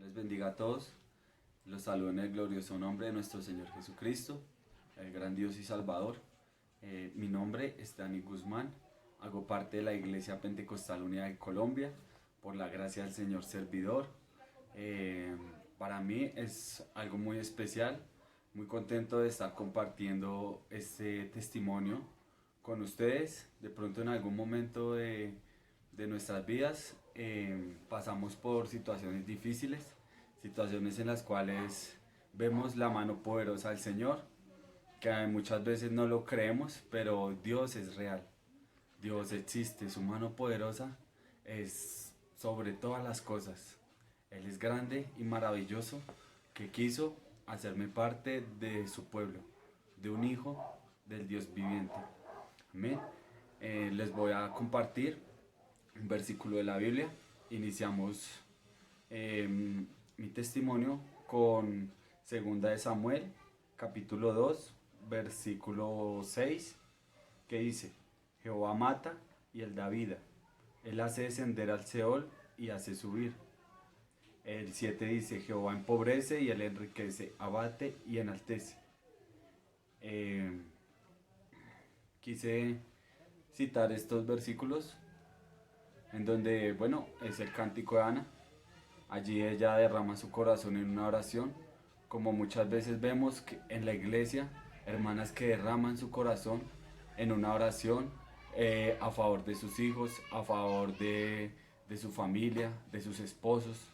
Les bendiga a todos. Los saludo en el glorioso nombre de nuestro Señor Jesucristo, el gran Dios y Salvador. Mi nombre es Dani Guzmán. Hago parte de la Iglesia Pentecostal Unida de Colombia. Por la gracia del Señor servidor. Para mí es algo muy especial. Muy contento de estar compartiendo este testimonio con ustedes. De pronto en algún momento de nuestras vidas pasamos por situaciones difíciles, situaciones en las cuales vemos la mano poderosa del Señor, que muchas veces no lo creemos, pero Dios es real, Dios existe, su mano poderosa es sobre todas las cosas. Él es grande y maravilloso, que quiso hacerme parte de su pueblo, de un hijo del Dios viviente. Amén. Les voy a compartir un versículo de la Biblia. Iniciamos eh, mi testimonio con segunda de Samuel, capítulo 2 versículo 6, que dice: Jehová mata y él da vida. Él hace descender al Seol y hace subir. El 7 dice: Jehová empobrece y él enriquece, abate y enaltece. Eh, Quise citar estos versículos en donde, bueno, es el cántico de Ana. Allí ella derrama su corazón en una oración, como muchas veces vemos que en la iglesia, hermanas que derraman su corazón en una oración a favor de sus hijos, a favor de su familia, de sus esposos,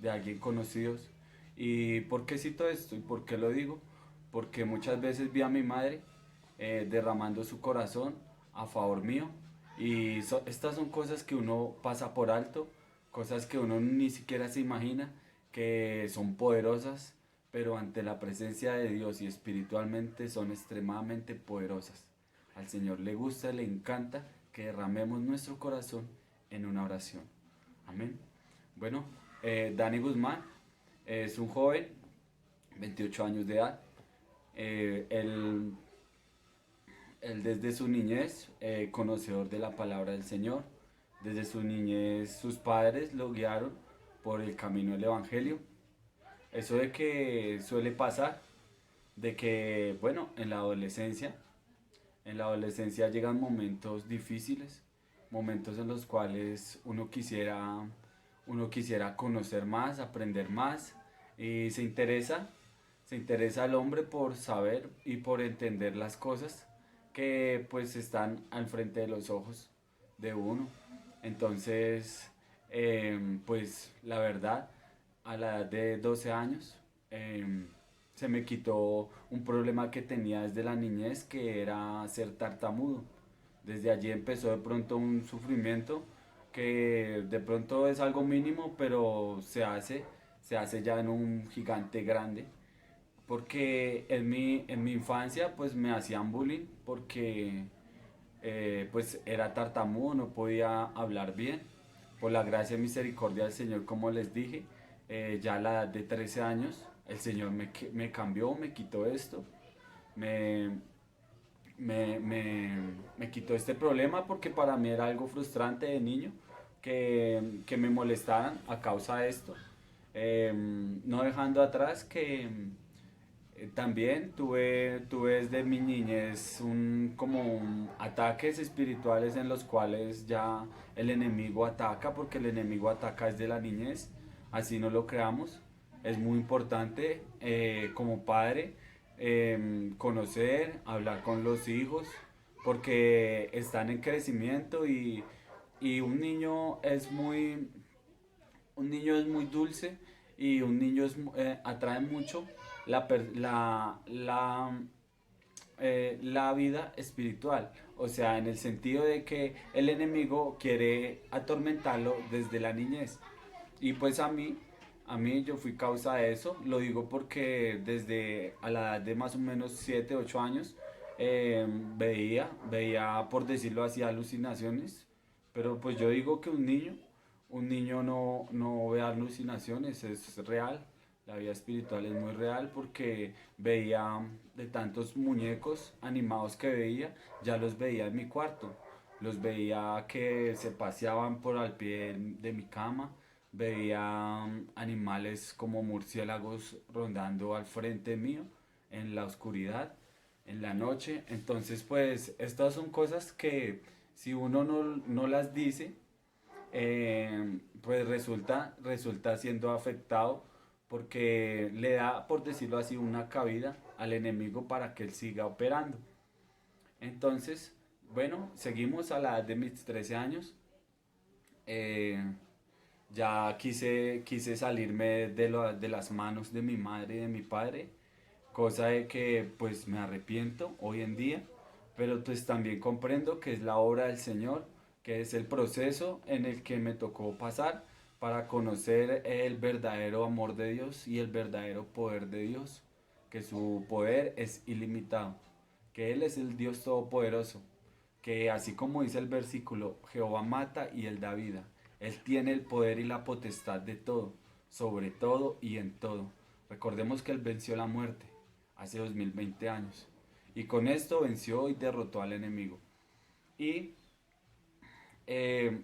de alguien conocidos. ¿Y por qué cito esto? ¿Y por qué lo digo? Porque muchas veces vi a mi madre derramando su corazón a favor mío, y estas son cosas que uno pasa por alto, cosas que uno ni siquiera se imagina que son poderosas, pero ante la presencia de Dios y espiritualmente son extremadamente poderosas. Al Señor le gusta, le encanta que derramemos nuestro corazón en una oración. Amén. Bueno, Dani Guzmán es un joven, 28 años de edad. Él desde su niñez, conocedor de la palabra del Señor. Desde su niñez sus padres lo guiaron por el camino del Evangelio. Eso de que suele pasar, de que, bueno, en la adolescencia llegan momentos difíciles, momentos en los cuales uno quisiera conocer más, aprender más, y se interesa al hombre por saber y por entender las cosas que pues están al frente de los ojos de uno. Entonces, pues la verdad, a la edad de 12 años, se me quitó un problema que tenía desde la niñez, que era ser tartamudo. Desde allí empezó de pronto un sufrimiento que de pronto es algo mínimo, pero se hace ya en un gigante grande. Porque en mi infancia pues me hacían bullying porque pues era tartamudo, no podía hablar bien. Por la gracia y misericordia del Señor, como les dije, ya a la edad de 13 años, el Señor me cambió, me quitó esto, me, me quitó este problema, porque para mí era algo frustrante de niño que me molestaran a causa de esto. No dejando atrás que también tuve desde mi niñez como ataques espirituales en los cuales ya el enemigo ataca, porque el enemigo ataca desde la niñez, así no lo creamos. Es muy importante como padre conocer, hablar con los hijos, porque están en crecimiento, y un niño es muy dulce, y un niño atrae mucho la vida espiritual. O sea, en el sentido de que el enemigo quiere atormentarlo desde la niñez. Y pues a mí yo fui causa de eso. Lo digo porque desde a la edad de más o menos 7 8 años veía, por decirlo así, alucinaciones. Pero pues yo digo que un niño no ve alucinaciones, es real. La vida espiritual es muy real, porque veía de tantos muñecos animados que veía, ya los veía en mi cuarto. Los veía que se paseaban por al pie de mi cama, veía animales como murciélagos rondando al frente mío en la oscuridad, en la noche. Entonces, pues estas son cosas que si uno no las dice, pues resulta siendo afectado porque le da, por decirlo así, una cabida al enemigo para que él siga operando. Entonces, bueno, seguimos a la edad de mis 13 años. eh, ya quise salirme de las manos de mi madre y de mi padre, cosa de que pues me arrepiento hoy en día, pero pues también comprendo que es la obra del Señor, que es el proceso en el que me tocó pasar para conocer el verdadero amor de Dios y el verdadero poder de Dios, que su poder es ilimitado, que Él es el Dios todopoderoso, que así como dice el versículo, Jehová mata y Él da vida. Él tiene el poder y la potestad de todo, sobre todo y en todo. Recordemos que Él venció la muerte hace 2020 años. Y con esto venció y derrotó al enemigo. Y eh,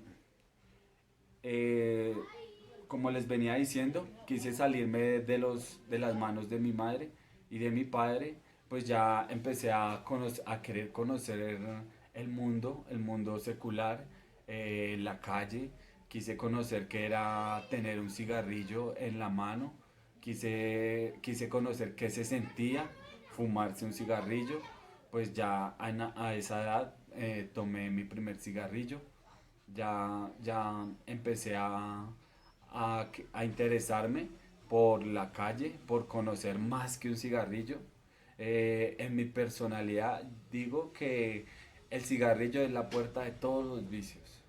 eh, como les venía diciendo, quise salirme de las manos de mi madre y de mi padre, pues ya empecé a querer conocer el mundo secular, la calle, quise conocer qué era tener un cigarrillo en la mano, quise conocer qué se sentía fumarse un cigarrillo, pues ya a esa edad tomé mi primer cigarrillo, ya empecé a interesarme por la calle, por conocer más que un cigarrillo. En mi personalidad digo que el cigarrillo es la puerta de todos los vicios.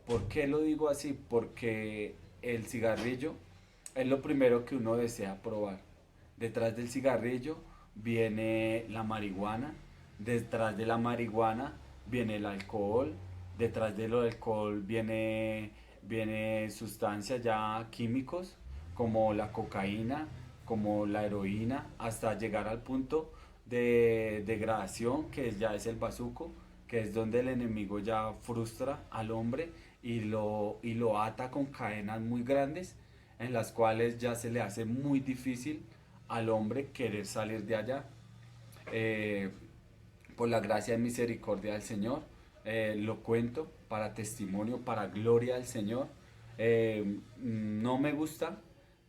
¿Por qué lo digo así? Porque el cigarrillo es lo primero que uno desea probar. Detrás del cigarrillo viene la marihuana, detrás de la marihuana viene el alcohol, detrás del alcohol viene sustancias ya químicos como la cocaína, como la heroína, hasta llegar al punto de degradación ya es el bazuco, que es donde el enemigo ya frustra al hombre y lo ata con cadenas muy grandes en las cuales ya se le hace muy difícil al hombre querer salir de allá. Eh, por la gracia y misericordia del Señor, lo cuento para testimonio, para gloria del Señor. No me gusta,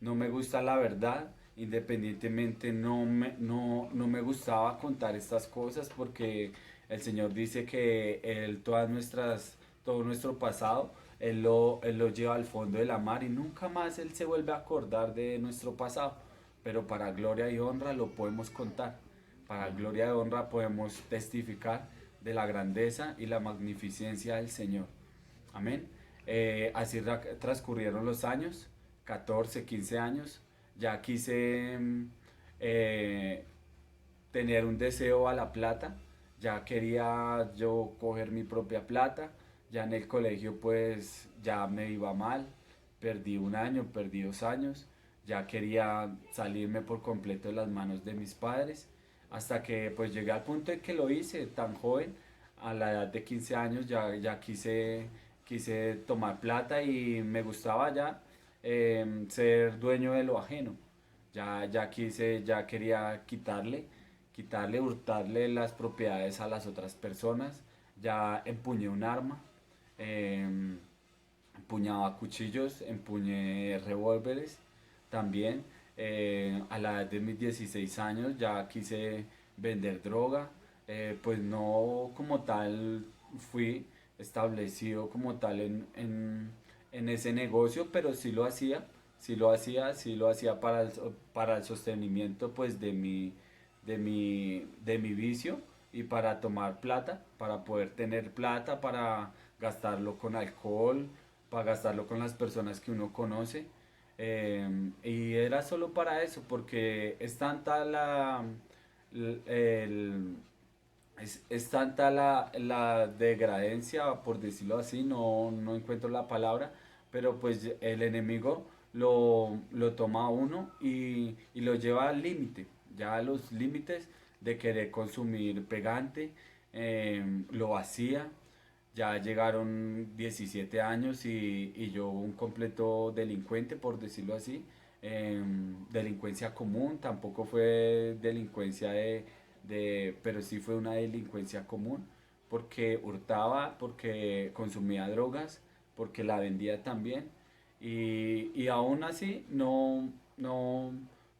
no me gusta la verdad, independientemente no me gustaba contar estas cosas porque el Señor dice que todo nuestro pasado, Él lo lleva al fondo de la mar y nunca más Él se vuelve a acordar de nuestro pasado, pero para gloria y honra lo podemos contar. Para gloria y honra podemos testificar de la grandeza y la magnificencia del Señor. Amén. Así transcurrieron los años, 14, 15 años. Ya quise eh, tener un deseo a la plata. Ya quería yo coger mi propia plata. Ya en el colegio pues ya me iba mal. Perdí un año, perdí 2 años. Ya quería salirme por completo de las manos de mis padres. Hasta que pues llegué al punto en que lo hice tan joven. A la edad de 15 años ya quise tomar plata y me gustaba ya ser dueño de lo ajeno. Ya quería hurtarle las propiedades a las otras personas. Ya empuñé un arma, em, empuñaba cuchillos, empuñé revólveres también. A la edad de mis 16 años ya quise vender droga. Pues no como tal fui establecido como tal en ese negocio, pero sí lo hacía para el sostenimiento pues de mi vicio y para tomar plata, para poder tener plata, para gastarlo con alcohol, para gastarlo con las personas que uno conoce. Y era solo para eso, porque es tanta el- es tanta la degradencia, por decirlo así, no encuentro la palabra, pero pues el enemigo lo toma a uno y lo lleva al límite, ya a los límites de querer consumir pegante, lo vacía, ya llegaron 17 años y yo un completo delincuente, por decirlo así. Delincuencia común, tampoco fue delincuencia pero sí fue una delincuencia común, porque hurtaba, porque consumía drogas, porque la vendía también. Y aún así no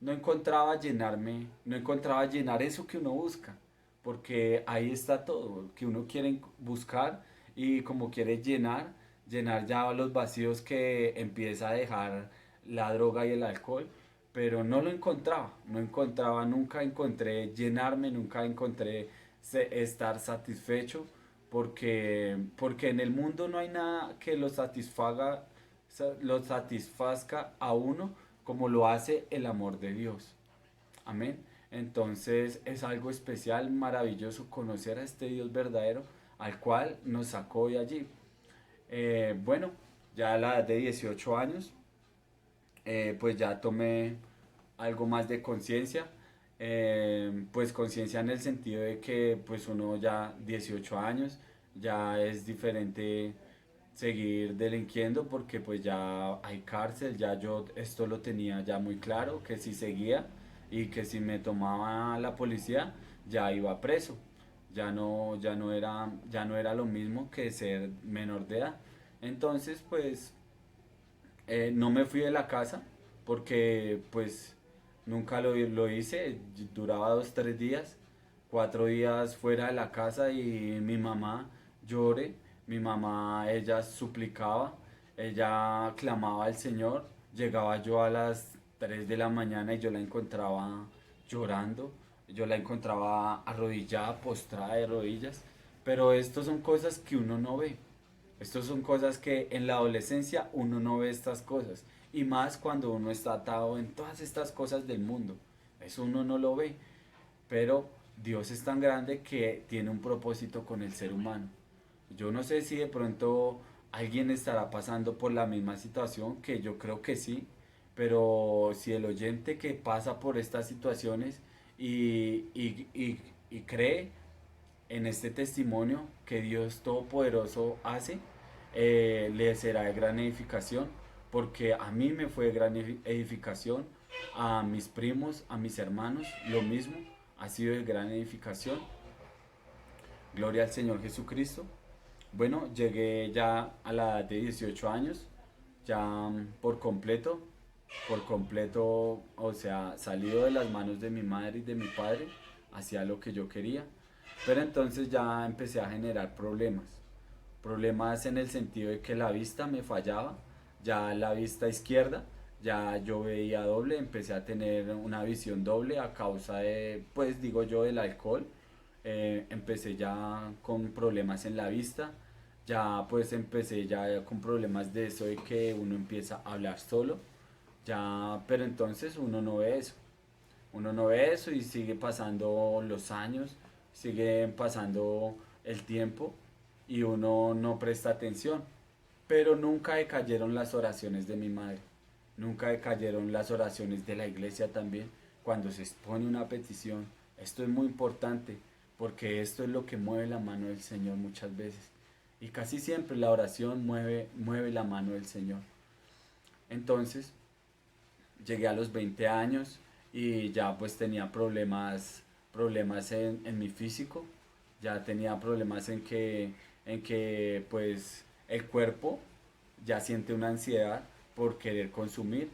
encontraba llenarme, no encontraba llenar eso que uno busca, porque ahí está todo, que uno quiere buscar y como quiere llenar ya los vacíos que empieza a dejar la droga y el alcohol, pero no lo encontraba, no encontraba, nunca encontré llenarme, nunca encontré estar satisfecho, porque en el mundo no hay nada que lo satisfazca a uno como lo hace el amor de Dios. Amén. Entonces es algo especial, maravilloso conocer a este Dios verdadero al cual nos sacó de allí. Bueno, ya a la edad de 18 años, pues ya tomé algo más de conciencia. Pues conciencia en el sentido de que pues uno ya 18 años, ya es diferente seguir delinquiendo porque pues ya hay cárcel, ya yo esto lo tenía ya muy claro, que si seguía y que si me tomaba la policía ya iba preso. Ya no era lo mismo que ser menor de edad. Entonces pues no me fui de la casa porque pues nunca lo hice, duraba 2, 3 días, 4 días fuera de la casa y mi mamá lloré, mi mamá ella suplicaba, ella clamaba al Señor, llegaba yo a las 3 de la mañana y yo la encontraba llorando, yo la encontraba arrodillada, postrada de rodillas, pero estas son cosas que uno no ve. Estas son cosas que en la adolescencia uno no ve estas cosas. Y más cuando uno está atado en todas estas cosas del mundo. Eso uno no lo ve. Pero Dios es tan grande que tiene un propósito con el ser humano. Yo no sé si de pronto alguien estará pasando por la misma situación, que yo creo que sí. Pero si el oyente que pasa por estas situaciones y cree en este testimonio que Dios Todopoderoso hace, le será de gran edificación, porque a mí me fue de gran edificación, a mis primos, a mis hermanos, lo mismo, ha sido de gran edificación. Gloria al Señor Jesucristo. Bueno, llegué ya a la edad de 18 años, ya por completo, o sea, salido de las manos de mi madre y de mi padre, hacía lo que yo quería. Pero entonces ya empecé a generar problemas. Problemas en el sentido de que la vista me fallaba, ya la vista izquierda, ya yo veía doble, empecé a tener una visión doble a causa de, pues digo yo, del alcohol. Empecé ya con problemas en la vista, ya pues empecé ya con problemas de eso de que uno empieza a hablar solo, ya, pero entonces uno no ve eso. Uno no ve eso y sigue pasando los años, sigue pasando el tiempo y uno no presta atención. Pero nunca decayeron las oraciones de mi madre, nunca decayeron las oraciones de la iglesia también. Cuando se expone una petición, esto es muy importante porque esto es lo que mueve la mano del Señor muchas veces. Y casi siempre la oración mueve la mano del Señor. Entonces, llegué a los 20 años y ya pues tenía problemas en mi físico, ya tenía problemas en que pues el cuerpo ya siente una ansiedad por querer consumir,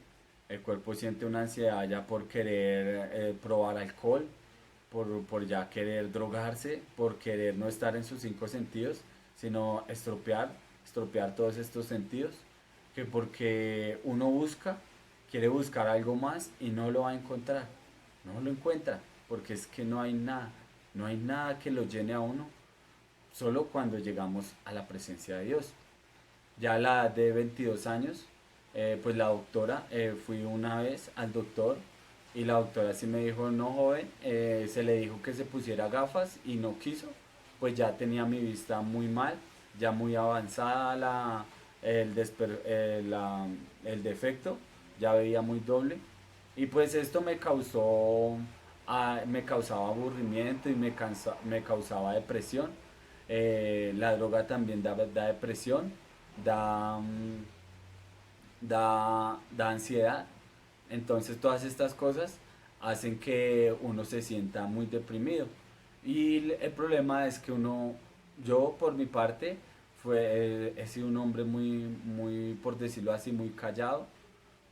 el cuerpo siente una ansiedad ya por querer probar alcohol, por ya querer drogarse, por querer no estar en sus 5 sentidos, sino estropear todos estos sentidos, que porque uno quiere buscar algo más y no lo va a encontrar, no lo encuentra, porque es que no hay nada que lo llene a uno, solo cuando llegamos a la presencia de Dios. Ya a la edad de 22 años, pues la doctora, fui una vez al doctor y la doctora sí me dijo, no joven, se le dijo que se pusiera gafas y no quiso, pues ya tenía mi vista muy mal, ya muy avanzada el defecto, ya veía muy doble y pues esto me causaba aburrimiento y me causaba depresión. La droga también da depresión, da, da ansiedad. Entonces todas estas cosas hacen que uno se sienta muy deprimido. Y el problema es que yo por mi parte, he sido un hombre muy, por decirlo así, muy callado,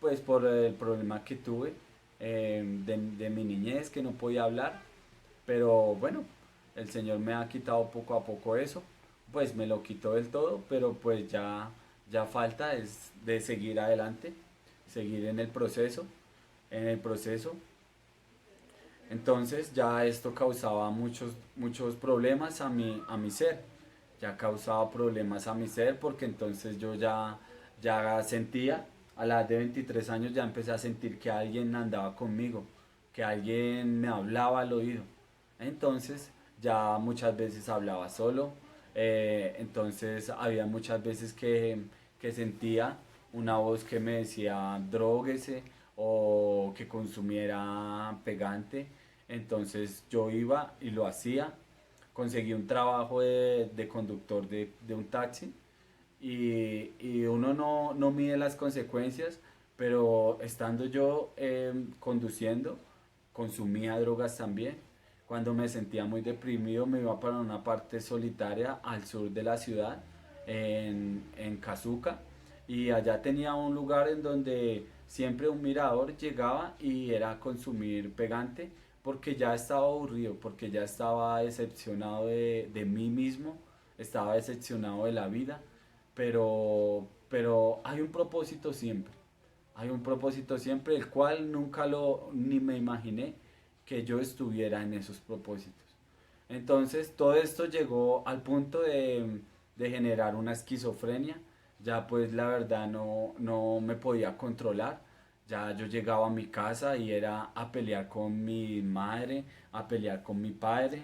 pues por el problema que tuve de mi niñez, que no podía hablar. Pero bueno, el Señor me ha quitado poco a poco eso, pues me lo quitó del todo, pero pues ya falta es de seguir adelante, seguir en el proceso. Entonces ya esto causaba muchos problemas a mi ser, ya causaba problemas a mi ser porque entonces ya sentía, a la edad de 23 años ya empecé a sentir que alguien andaba conmigo, que alguien me hablaba al oído. Entonces ya muchas veces hablaba solo, entonces había muchas veces que sentía una voz que me decía droguese o que consumiera pegante. Entonces yo iba y lo hacía, conseguí un trabajo de conductor de un taxi y uno no mide las consecuencias, pero estando yo conduciendo, consumía drogas también. Cuando me sentía muy deprimido me iba para una parte solitaria al sur de la ciudad, en Cazuca, y allá tenía un lugar en donde siempre un mirador llegaba y era a consumir pegante porque ya estaba aburrido, porque ya estaba decepcionado de mí mismo, estaba decepcionado de la vida, pero hay un propósito siempre. Hay un propósito siempre, el cual nunca ni me imaginé que yo estuviera en esos propósitos. Entonces todo esto llegó al punto de generar una esquizofrenia. Ya pues la verdad no me podía controlar. Ya yo llegaba a mi casa y era a pelear con mi madre, a pelear con mi padre.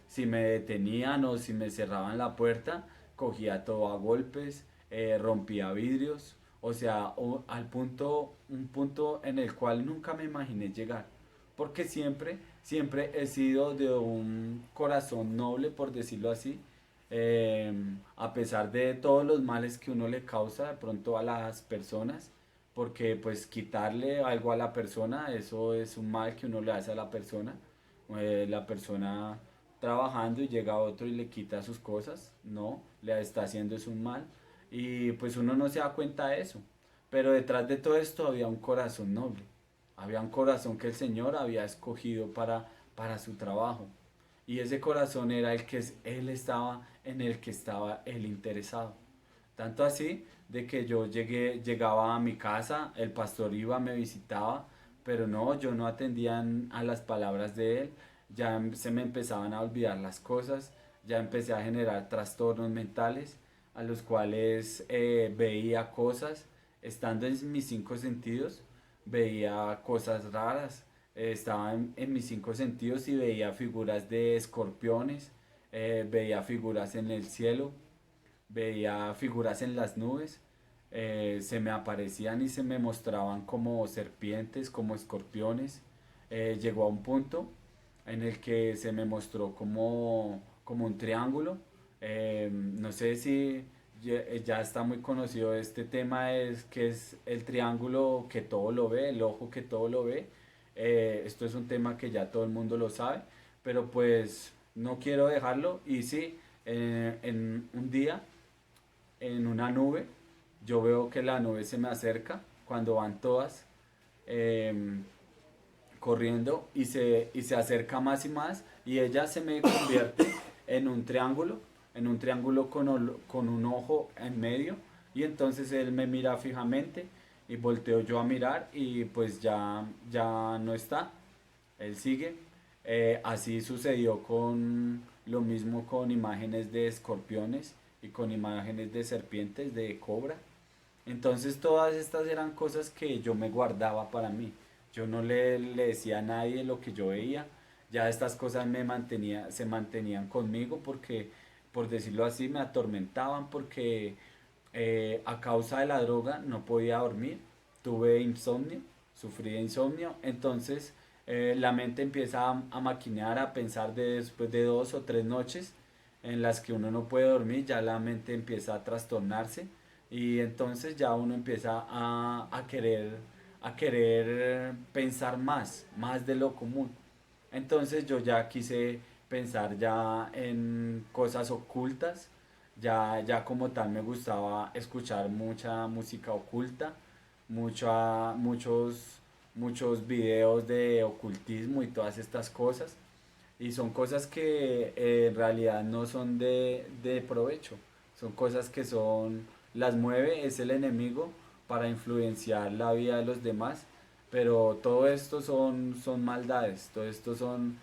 Si me detenían o si me cerraban la puerta, cogía todo a golpes, rompía vidrios. O sea, un punto en el cual nunca me imaginé llegar. Porque siempre he sido de un corazón noble, por decirlo así. A pesar de todos los males que uno le causa de pronto a las personas, porque pues quitarle algo a la persona, eso es un mal que uno le hace a la persona. La persona trabajando y llega otro y le quita sus cosas, no, le está haciendo es un mal. Y pues uno no se da cuenta de eso. Pero detrás de todo esto había un corazón noble. Había un corazón que el Señor había escogido para su trabajo. Y ese corazón era en el que estaba él interesado. Tanto así de que llegaba a mi casa, el pastor iba, me visitaba, pero no, yo no atendía a las palabras de él, se me empezaban a olvidar las cosas, ya empecé a generar trastornos mentales a los cuales veía cosas, estando en mis cinco sentidos, veía cosas raras, estaba en mis cinco sentidos y veía figuras de escorpiones, veía figuras en el cielo, veía figuras en las nubes, se me aparecían y se me mostraban como serpientes, como escorpiones. Llegó a un punto en el que se me mostró como un triángulo. No sé si ya está muy conocido este tema, es que es el triángulo que todo lo ve, el ojo que todo lo ve. Esto es un tema que ya todo el mundo lo sabe, pero pues no quiero dejarlo. Y sí, en un día en una nube, yo veo que la nube se me acerca cuando van todas em, corriendo y se acerca más y más y ella se me convierte en un triángulo con un ojo en medio y entonces él me mira fijamente y volteo yo a mirar y pues ya no está, él sigue. Así sucedió con lo mismo con imágenes de escorpiones y con imágenes de serpientes, de cobra. Entonces todas estas eran cosas que yo me guardaba para mí. Yo no le decía a nadie lo que yo veía. Ya estas cosas se mantenían conmigo porque, por decirlo así, me atormentaban porque a causa de la droga no podía dormir. Tuve insomnio, sufrí de insomnio. Entonces la mente empieza a maquinear, a pensar después de dos o tres noches. en las que uno no puede dormir, ya la mente empieza a trastornarse y entonces ya uno empieza a querer pensar más de lo común. Entonces yo ya quise pensar ya en cosas ocultas, ya como tal me gustaba escuchar mucha música oculta, muchos videos de ocultismo y todas estas cosas. Y son cosas que en realidad no son de provecho, son cosas que las mueve, es el enemigo para influenciar la vida de los demás, pero todo esto son maldades, todo esto son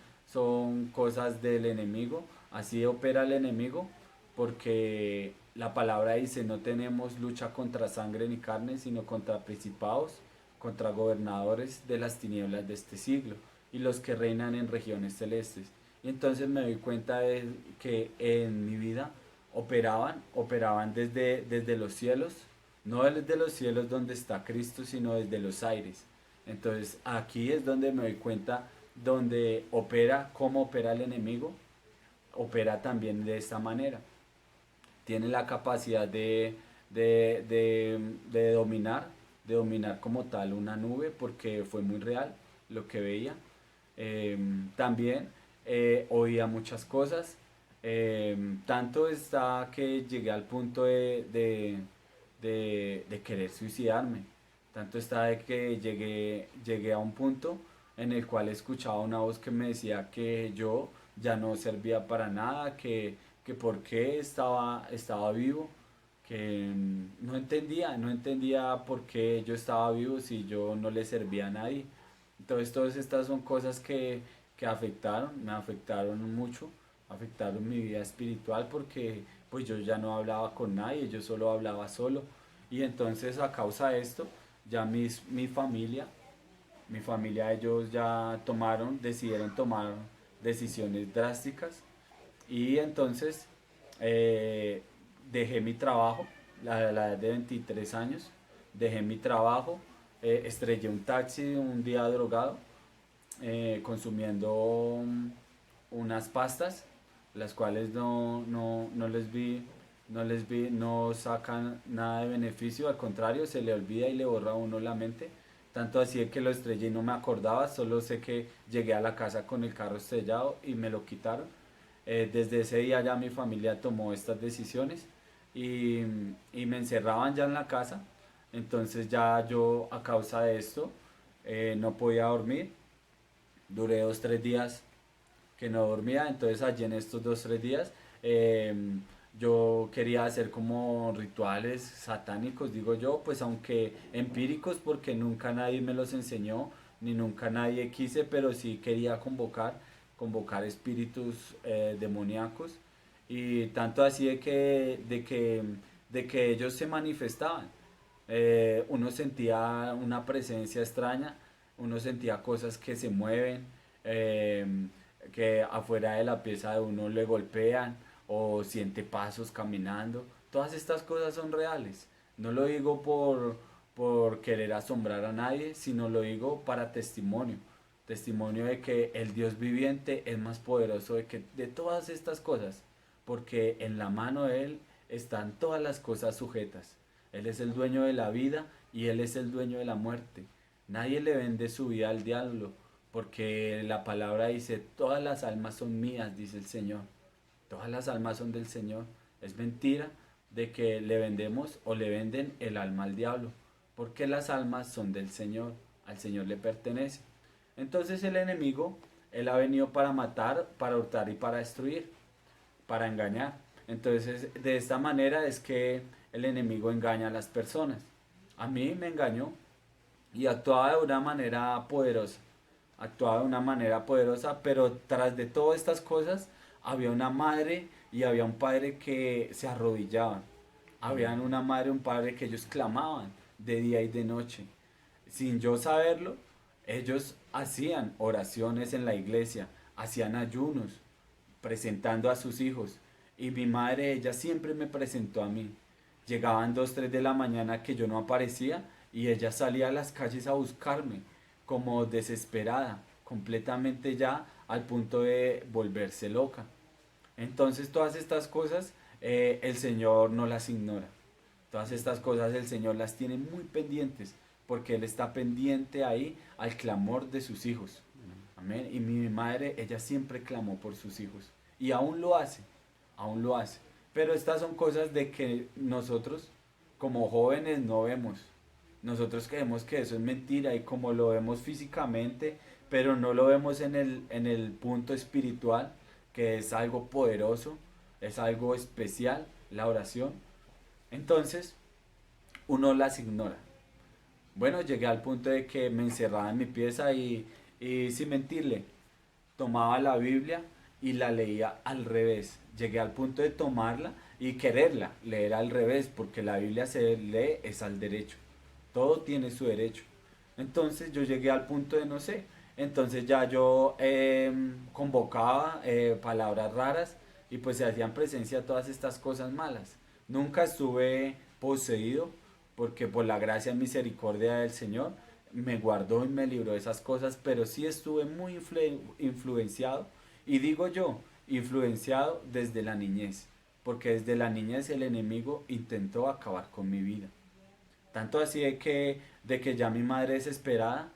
cosas del enemigo, así opera el enemigo, porque la palabra dice, no tenemos lucha contra sangre ni carne, sino contra principados, contra gobernadores de las tinieblas de este siglo y los que reinan en regiones celestes. Y entonces me doy cuenta de que en mi vida operaban desde los cielos, no desde los cielos donde está Cristo, sino desde los aires. Entonces aquí es donde me doy cuenta, donde opera, cómo opera el enemigo, opera también de esta manera. Tiene la capacidad de de dominar como tal una nube, porque fue muy real lo que veía. Eh, También oía muchas cosas. Tanto está que llegué al punto de querer suicidarme. Tanto está de que llegué a un punto en el cual escuchaba una voz que me decía que yo ya no servía para nada, que por qué estaba vivo, que no entendía por qué yo estaba vivo si yo no le servía a nadie. Entonces todas estas son cosas que me afectaron mucho, afectaron mi vida espiritual porque pues yo ya no hablaba con nadie, yo solo hablaba solo. Y entonces a causa de esto, ya mi familia ellos ya decidieron tomar decisiones drásticas y entonces eh, dejé mi trabajo, la edad de 23 años, dejé mi trabajo, estrellé un taxi un día drogado, consumiendo unas pastas, las cuales no sacan nada de beneficio, al contrario, se le olvida y le borra a uno la mente. Tanto así de que lo estrellé y no me acordaba, solo sé que llegué a la casa con el carro estrellado y me lo quitaron. Desde ese día ya mi familia tomó estas decisiones y, y me encerraban ya en la casa. Entonces ya yo a causa de esto no podía dormir. Duré 2, 3 días que no dormía, entonces allí en estos 2, 3 días eh, yo quería hacer como rituales satánicos, digo yo, pues aunque empíricos porque nunca nadie me los enseñó, ni nunca nadie quise, pero sí quería convocar espíritus demoníacos y tanto así de que ellos se manifestaban. Uno sentía una presencia extraña, uno sentía cosas que se mueven, eh, que afuera de la pieza de uno le golpean o siente pasos caminando. Todas estas cosas son reales. No lo digo por querer asombrar a nadie, sino lo digo para testimonio. Testimonio de que el Dios viviente es más poderoso de todas estas cosas, porque en la mano de Él están todas las cosas sujetas. Él es el dueño de la vida y Él es el dueño de la muerte. Nadie le vende su vida al diablo, porque la palabra dice, todas las almas son mías, dice el Señor. Todas las almas son del Señor. Es mentira de que le vendemos o le venden el alma al diablo, porque las almas son del Señor, al Señor le pertenece. Entonces el enemigo, él ha venido para matar, para hurtar y para destruir, para engañar. Entonces de esta manera es que el enemigo engaña a las personas. A mí me engañó y actuaba de una manera poderosa. Actuaba de una manera poderosa, pero tras de todas estas cosas había una madre y había un padre que se arrodillaban. Habían una madre y un padre que ellos clamaban de día y de noche. Sin yo saberlo, ellos hacían oraciones en la iglesia, hacían ayunos, presentando a sus hijos. Y mi madre, ella siempre me presentó a mí. Llegaban 2, 3 de la mañana que yo no aparecía y ella salía a las calles a buscarme, como desesperada, completamente ya al punto de volverse loca. Entonces todas estas cosas el Señor no las ignora. Todas estas cosas el Señor las tiene muy pendientes porque Él está pendiente ahí al clamor de sus hijos. Amén. Y mi madre, ella siempre clamó por sus hijos. Y aún lo hace, aún lo hace. Pero estas son cosas de que nosotros como jóvenes no vemos. Nosotros creemos que eso es mentira y como lo vemos físicamente, pero no lo vemos en el punto espiritual, que es algo poderoso, es algo especial, la oración. Entonces, uno las ignora. Bueno, llegué al punto de que me encerraba en mi pieza y sin mentirle, tomaba la Biblia y la leía al revés. Llegué al punto de tomarla y quererla leer al revés, porque la Biblia se lee es al derecho. Todo tiene su derecho. Entonces yo llegué al punto de no sé. Entonces ya yo convocaba palabras raras y pues se hacían presencia todas estas cosas malas. Nunca estuve poseído porque por la gracia y misericordia del Señor me guardó y me libró de esas cosas, pero sí estuve muy influenciado, y digo yo, influenciado desde la niñez, porque desde la niñez el enemigo intentó acabar con mi vida. Tanto así de que ya mi madre desesperada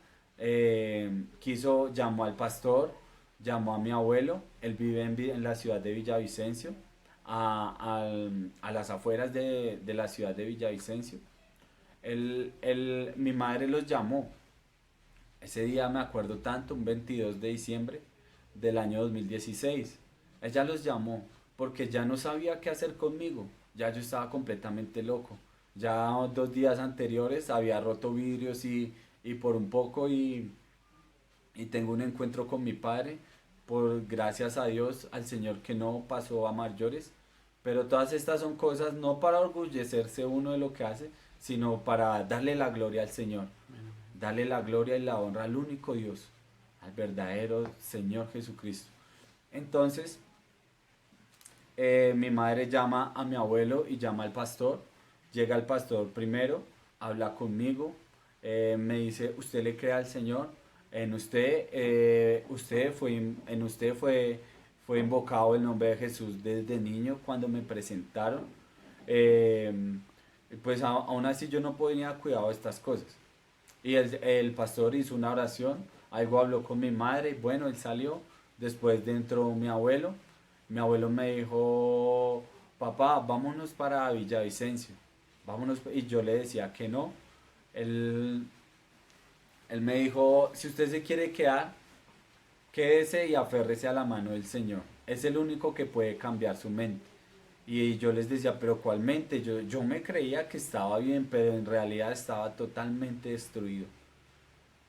llamó al pastor, llamó a mi abuelo, él vive en la ciudad de Villavicencio, a las afueras de la ciudad de Villavicencio. Mi madre los llamó. Ese día me acuerdo tanto, un 22 de diciembre del año 2016. Ella los llamó porque ya no sabía qué hacer conmigo. Ya yo estaba completamente loco. Ya 2 días anteriores había roto vidrios y por un poco y tengo un encuentro con mi padre. Por gracias a Dios, al Señor que no pasó a mayores. Pero todas estas son cosas no para orgullecerse uno de lo que hace, sino para darle la gloria al Señor. Darle la gloria y la honra al único Dios, al verdadero Señor Jesucristo. Entonces, mi madre llama a mi abuelo y llama al pastor. Llega el pastor primero, habla conmigo, me dice, ¿usted le cree al Señor? En usted fue invocado el nombre de Jesús desde niño cuando me presentaron. Eh, pues aún así yo no ponía cuidado de estas cosas. Y el pastor hizo una oración, algo habló con mi madre, bueno, él salió, después entró mi abuelo me dijo, papá, vámonos para Villavicencio, vámonos, y yo le decía que no, él, él me dijo, si usted se quiere quedar, quédese y aférrese a la mano del Señor, es el único que puede cambiar su mente. Y yo les decía, pero ¿cuál mente? Yo me creía que estaba bien, pero en realidad estaba totalmente destruido.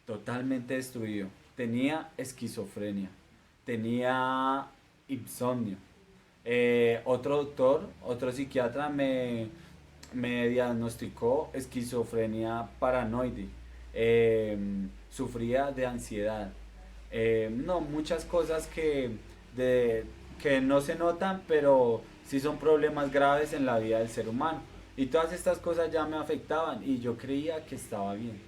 Totalmente destruido. Tenía esquizofrenia. Tenía insomnio. Otro doctor, otro psiquiatra me diagnosticó esquizofrenia paranoide. Sufría de ansiedad. No, muchas cosas de, que no se notan, pero sí son problemas graves en la vida del ser humano. Y todas estas cosas ya me afectaban y yo creía que estaba bien.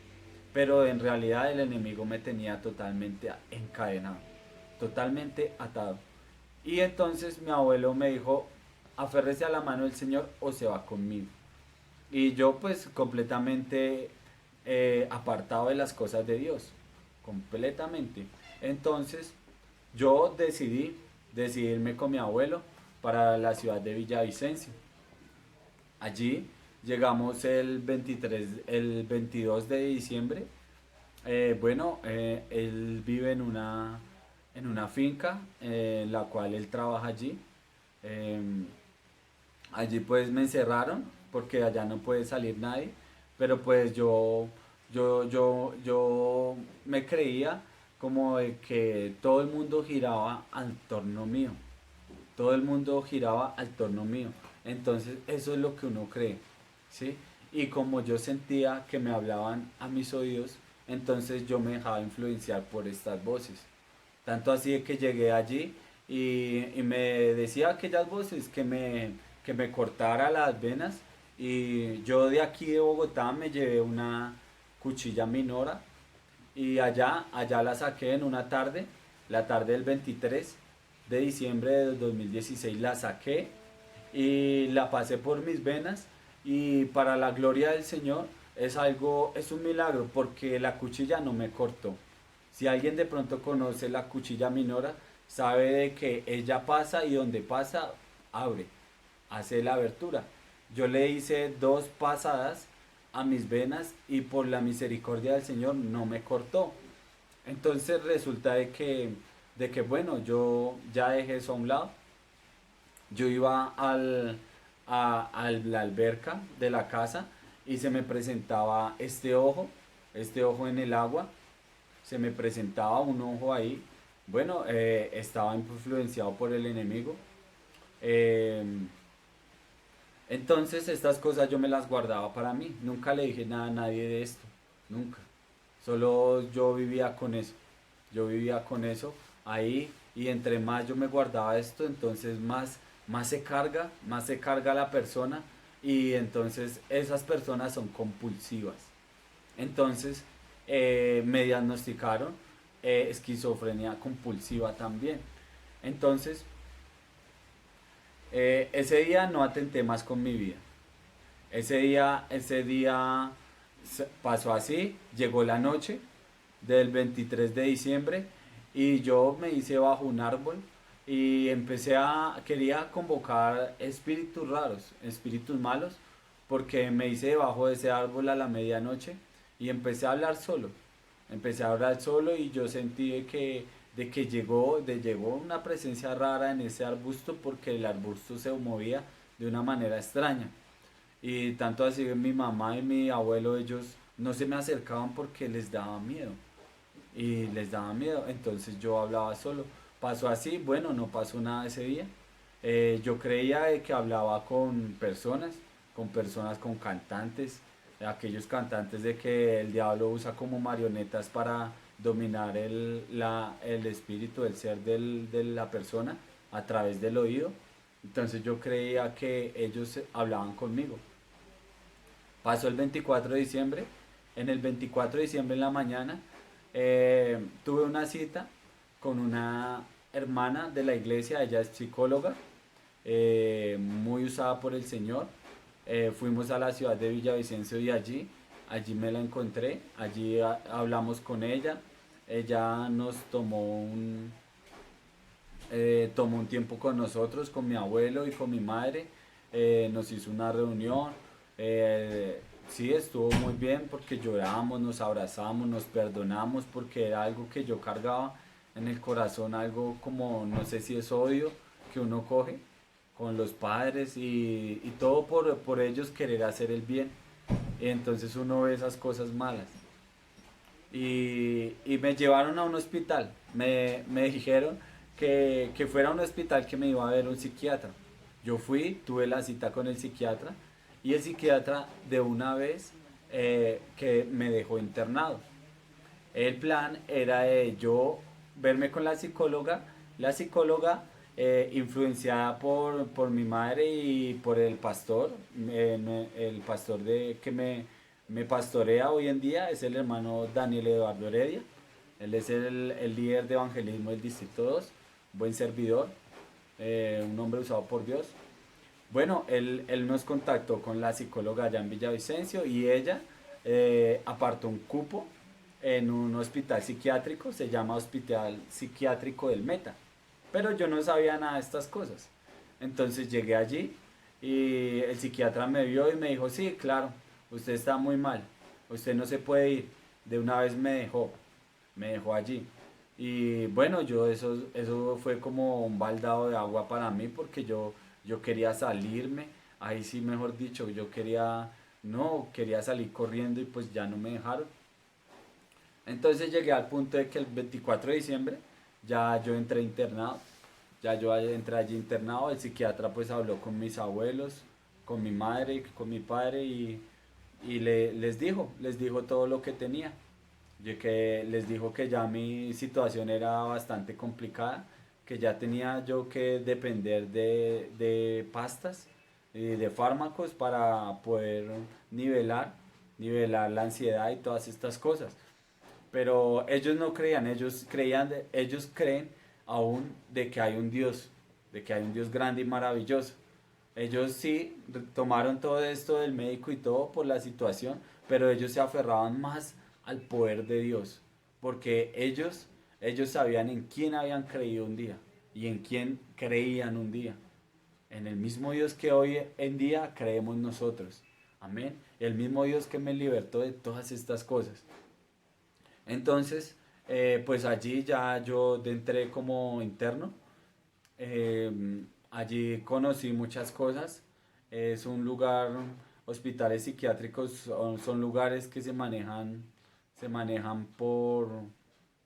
Pero en realidad el enemigo me tenía totalmente encadenado, totalmente atado. Y entonces mi abuelo me dijo, aférrese a la mano del Señor o se va conmigo. Y yo pues completamente apartado de las cosas de Dios, completamente. Entonces yo decidí irme con mi abuelo para la ciudad de Villavicencio. Allí llegamos el 22 de diciembre. Él vive en una finca, la cual él trabaja allí. Eh, Allí pues me encerraron porque allá no puede salir nadie, pero pues yo me creía como de que todo el mundo giraba al torno mío, todo el mundo giraba al torno mío, entonces eso es lo que uno cree, ¿sí? Y como yo sentía que me hablaban a mis oídos, entonces yo me dejaba influenciar por estas voces. Tanto así de que llegué allí y me decía aquellas voces que me cortara las venas. Y yo de aquí de Bogotá me llevé una cuchilla minora y allá la saqué en una tarde, la tarde del 23. de diciembre de 2016 la saqué y la pasé por mis venas y para la gloria del Señor es un milagro porque la cuchilla no me cortó. Si alguien de pronto conoce la cuchilla minora, sabe de que ella pasa y donde pasa, abre, hace la abertura. Yo le hice 2 pasadas a mis venas y por la misericordia del Señor no me cortó. Entonces resulta de que bueno, yo ya dejé eso a un lado. Yo iba a la alberca de la casa y se me presentaba este ojo en el agua, se me presentaba un ojo ahí. Bueno, estaba influenciado por el enemigo. Eh, entonces estas cosas yo me las guardaba para mí. Nunca le dije nada a nadie de esto. Nunca. Solo yo vivía con eso. Yo vivía con eso ahí y entre más yo me guardaba esto, entonces más se carga la persona y entonces esas personas son compulsivas. Entonces me diagnosticaron esquizofrenia compulsiva también. Entonces ese día no atenté más con mi vida. Ese día pasó así, llegó la noche del 23 de diciembre y yo me hice bajo un árbol y quería convocar espíritus raros, espíritus malos, porque me hice debajo de ese árbol a la medianoche y empecé a hablar solo. Empecé a hablar solo y yo sentí de que llegó una presencia rara en ese arbusto porque el arbusto se movía de una manera extraña. Y tanto así que mi mamá y mi abuelo, ellos no se me acercaban porque les daba miedo. Y les daba miedo, entonces yo hablaba solo. Pasó así, bueno, no pasó nada ese día. Yo creía de que hablaba con personas, con cantantes, aquellos cantantes de que el diablo usa como marionetas para dominar el espíritu, el ser de la persona a través del oído. Entonces yo creía que ellos hablaban conmigo. Pasó el 24 de diciembre. En el 24 de diciembre en la mañana tuve una cita con una hermana de la iglesia, ella es psicóloga, muy usada por el Señor. Fuimos a la ciudad de Villavicencio y allí me la encontré, allí hablamos con ella. Ella nos tomó un tiempo con nosotros, con mi abuelo y con mi madre. Nos hizo una reunión. Sí, estuvo muy bien porque lloramos, nos abrazamos, nos perdonamos porque era algo que yo cargaba en el corazón, algo como, no sé si es odio que uno coge con los padres y todo por ellos querer hacer el bien. Y entonces uno ve esas cosas malas. Y me llevaron a un hospital. Me dijeron que fuera a un hospital que me iba a ver un psiquiatra. Yo fui, tuve la cita con el psiquiatra y el psiquiatra de una vez que me dejó internado. El plan era de yo verme con la psicóloga influenciada por mi madre y por el pastor, el pastor que me pastorea hoy en día es el hermano Daniel Eduardo Heredia. Él es el líder de evangelismo del Distrito 2, buen servidor, un hombre usado por Dios. Bueno, él nos contactó con la psicóloga allá en Villavicencio y ella apartó un cupo en un hospital psiquiátrico, se llama Hospital Psiquiátrico del Meta. Pero yo no sabía nada de estas cosas. Entonces llegué allí y el psiquiatra me vio y me dijo, sí, claro, usted está muy mal, usted no se puede ir. De una vez me dejó allí. Y bueno, eso fue como un baldado de agua para mí porque yo quería salirme, ahí sí, mejor dicho, no, quería salir corriendo y pues ya no me dejaron. Entonces llegué al punto de que el 24 de diciembre ya yo entré internado, ya yo entré allí internado, el psiquiatra pues habló con mis abuelos, con mi madre, con mi padre y les dijo todo lo que tenía. Les dijo que ya mi situación era bastante complicada, que ya tenía yo que depender de pastas y de fármacos para poder nivelar la ansiedad y todas estas cosas. Pero ellos no creían, ellos creen aún de que hay un Dios, de que hay un Dios grande y maravilloso. Ellos sí tomaron todo esto del médico y todo por la situación, pero ellos se aferraban más al poder de Dios, porque ellos sabían en quién habían creído un día y en quién creían un día. En el mismo Dios que hoy en día creemos nosotros. Amén. El mismo Dios que me libertó de todas estas cosas. Entonces, pues allí ya yo entré como interno. Allí conocí muchas cosas. Es un lugar, hospitales psiquiátricos son lugares que se manejan por...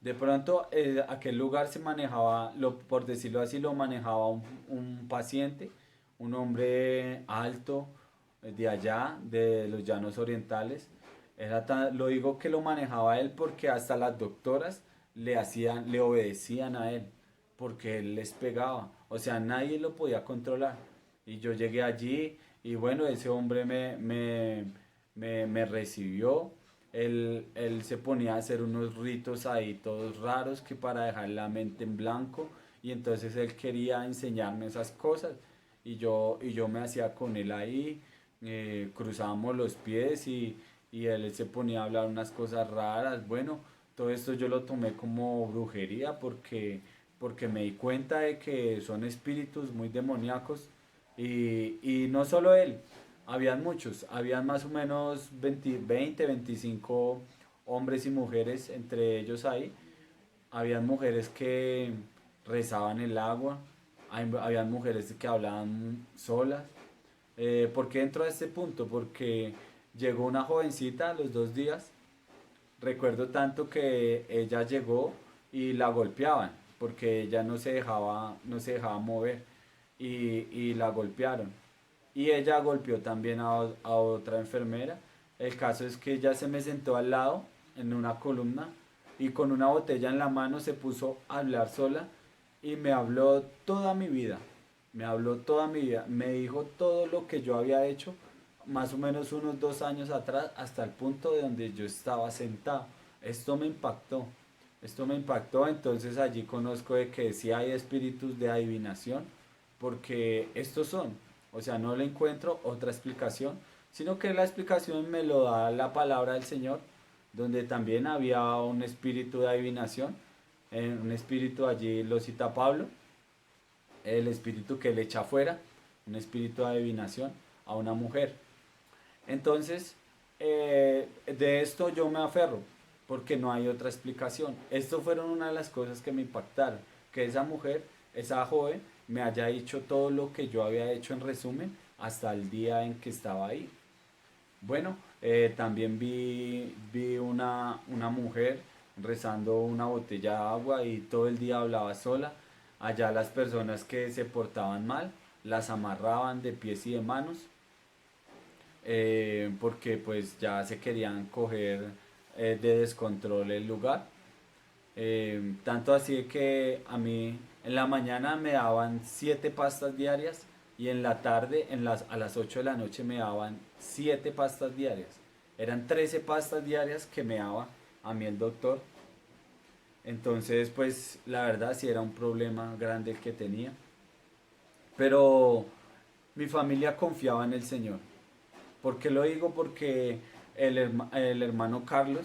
De pronto, aquel lugar se manejaba, por decirlo así, lo manejaba un paciente, un hombre alto, de allá, de los llanos orientales. Lo digo que lo manejaba él porque hasta las doctoras le obedecían a él, porque él les pegaba. O sea, nadie lo podía controlar. Y yo llegué allí y bueno, ese hombre me recibió. Él se ponía a hacer unos ritos ahí todos raros que para dejar la mente en blanco. Y entonces él quería enseñarme esas cosas. Y yo me hacía con él ahí, cruzábamos los pies y él se ponía a hablar unas cosas raras. Bueno, todo esto yo lo tomé como brujería porque me di cuenta de que son espíritus muy demoníacos y no solo él, habían muchos, habían más o menos 20, 25 hombres y mujeres entre ellos ahí. Habían mujeres que rezaban el agua, habían mujeres que hablaban solas. ¿Por qué entro a este punto? Porque llegó una jovencita a los 2 días. Recuerdo tanto que ella llegó y la golpeaban porque ella no se dejaba mover y la golpearon. Y ella golpeó también a otra enfermera. El caso es que ella se me sentó al lado en una columna y con una botella en la mano se puso a hablar sola y me habló toda mi vida. Me habló toda mi vida. Me dijo todo lo que yo había hecho más o menos unos 2 años atrás hasta el punto de donde yo estaba sentado. Esto me impactó. Esto me impactó, entonces allí conozco de que sí hay espíritus de adivinación, porque estos son, o sea, no le encuentro otra explicación, sino que la explicación me lo da la palabra del Señor, donde también había un espíritu de adivinación, un espíritu allí lo cita Pablo, el espíritu que le echa fuera, un espíritu de adivinación a una mujer. Entonces, de esto yo me aferro, porque no hay otra explicación. Esto fueron una de las cosas que me impactaron, que esa mujer, esa joven, me haya dicho todo lo que yo había hecho en resumen hasta el día en que estaba ahí. Bueno, también vi una mujer rezando una botella de agua y todo el día hablaba sola. Allá las personas que se portaban mal las amarraban de pies y de manos, porque pues ya se querían coger de descontrol el lugar. Tanto así de que a mí en la mañana me daban 7 pastas diarias y en la tarde a las 8 de la noche me daban 7 pastas diarias. Eran 13 pastas diarias que me daba a mí el doctor. Entonces pues la verdad sí era un problema grande el que tenía. Pero mi familia confiaba en el Señor. ¿Por qué lo digo? Porque el hermano Carlos,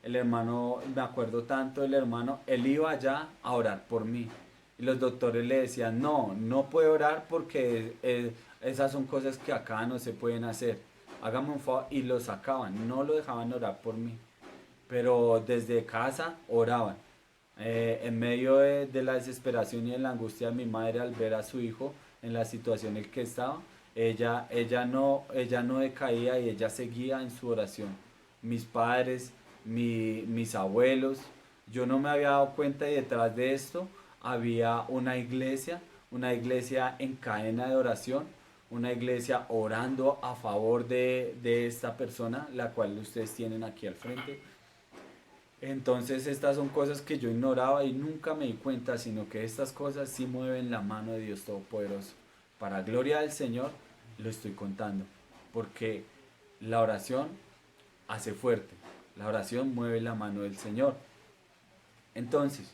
el hermano, me acuerdo tanto del hermano, él iba allá a orar por mí. Y los doctores le decían, no, no puede orar porque esas son cosas que acá no se pueden hacer. Hágame un favor. Y lo sacaban, no lo dejaban orar por mí. Pero desde casa oraban. En medio de la desesperación y de la angustia de mi madre al ver a su hijo en la situación en que estaba, ella no decaía y ella seguía en su oración. Mis padres, mis abuelos, yo no me había dado cuenta y detrás de esto había una iglesia en cadena de oración, una iglesia orando a favor de esta persona, la cual ustedes tienen aquí al frente. Entonces estas son cosas que yo ignoraba y nunca me di cuenta, sino que estas cosas sí mueven la mano de Dios Todopoderoso. Para gloria del Señor lo estoy contando, porque la oración hace fuerte, la oración mueve la mano del Señor. Entonces,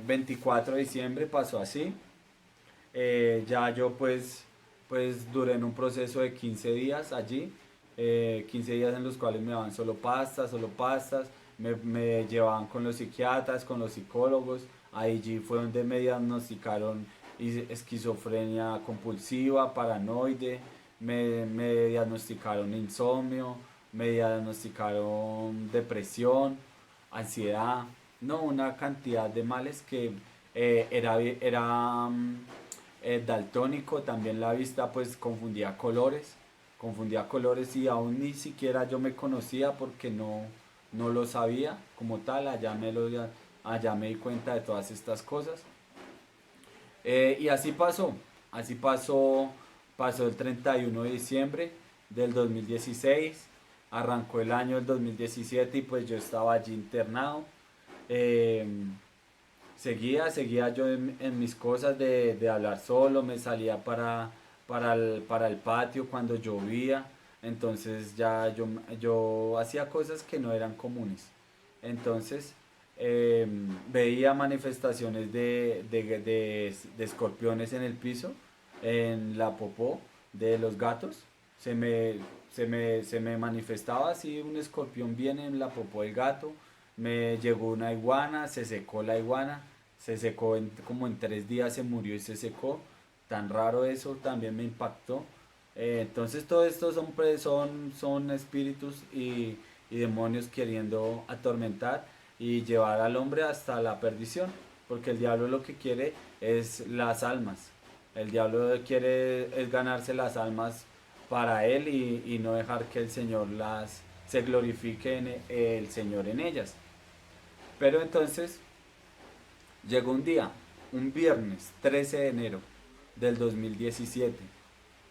24 de diciembre pasó así. Ya yo pues duré en un proceso de 15 días allí, 15 días en los cuales me daban solo pastas, me llevaban con los psiquiatras, con los psicólogos, allí fue donde me diagnosticaron esquizofrenia compulsiva, paranoide, me diagnosticaron insomnio, me diagnosticaron depresión, ansiedad, no, una cantidad de males que era daltónico, también la vista pues confundía colores y aún ni siquiera yo me conocía porque no lo sabía como tal, allá me di cuenta de todas estas cosas. Y pasó el 31 de diciembre del 2016, arrancó el año del 2017 y pues yo estaba allí internado. Eh, seguía yo en mis cosas de hablar solo, me salía para el patio cuando llovía, entonces ya yo hacía cosas que no eran comunes. Entonces veía manifestaciones de escorpiones en el piso, en la popó de los gatos. Se me, se me manifestaba así un escorpión bien en la popó del gato. Me llegó una iguana, se secó la iguana, se secó como en 3 días, se murió y se secó. Tan raro eso, también me impactó. Entonces todo esto son espíritus y demonios queriendo atormentar y llevar al hombre hasta la perdición, porque el diablo lo que quiere es las almas. El diablo quiere es ganarse las almas para él y no dejar que el Señor se glorifique el Señor en ellas. Pero entonces llegó un día, un viernes 13 de enero del 2017.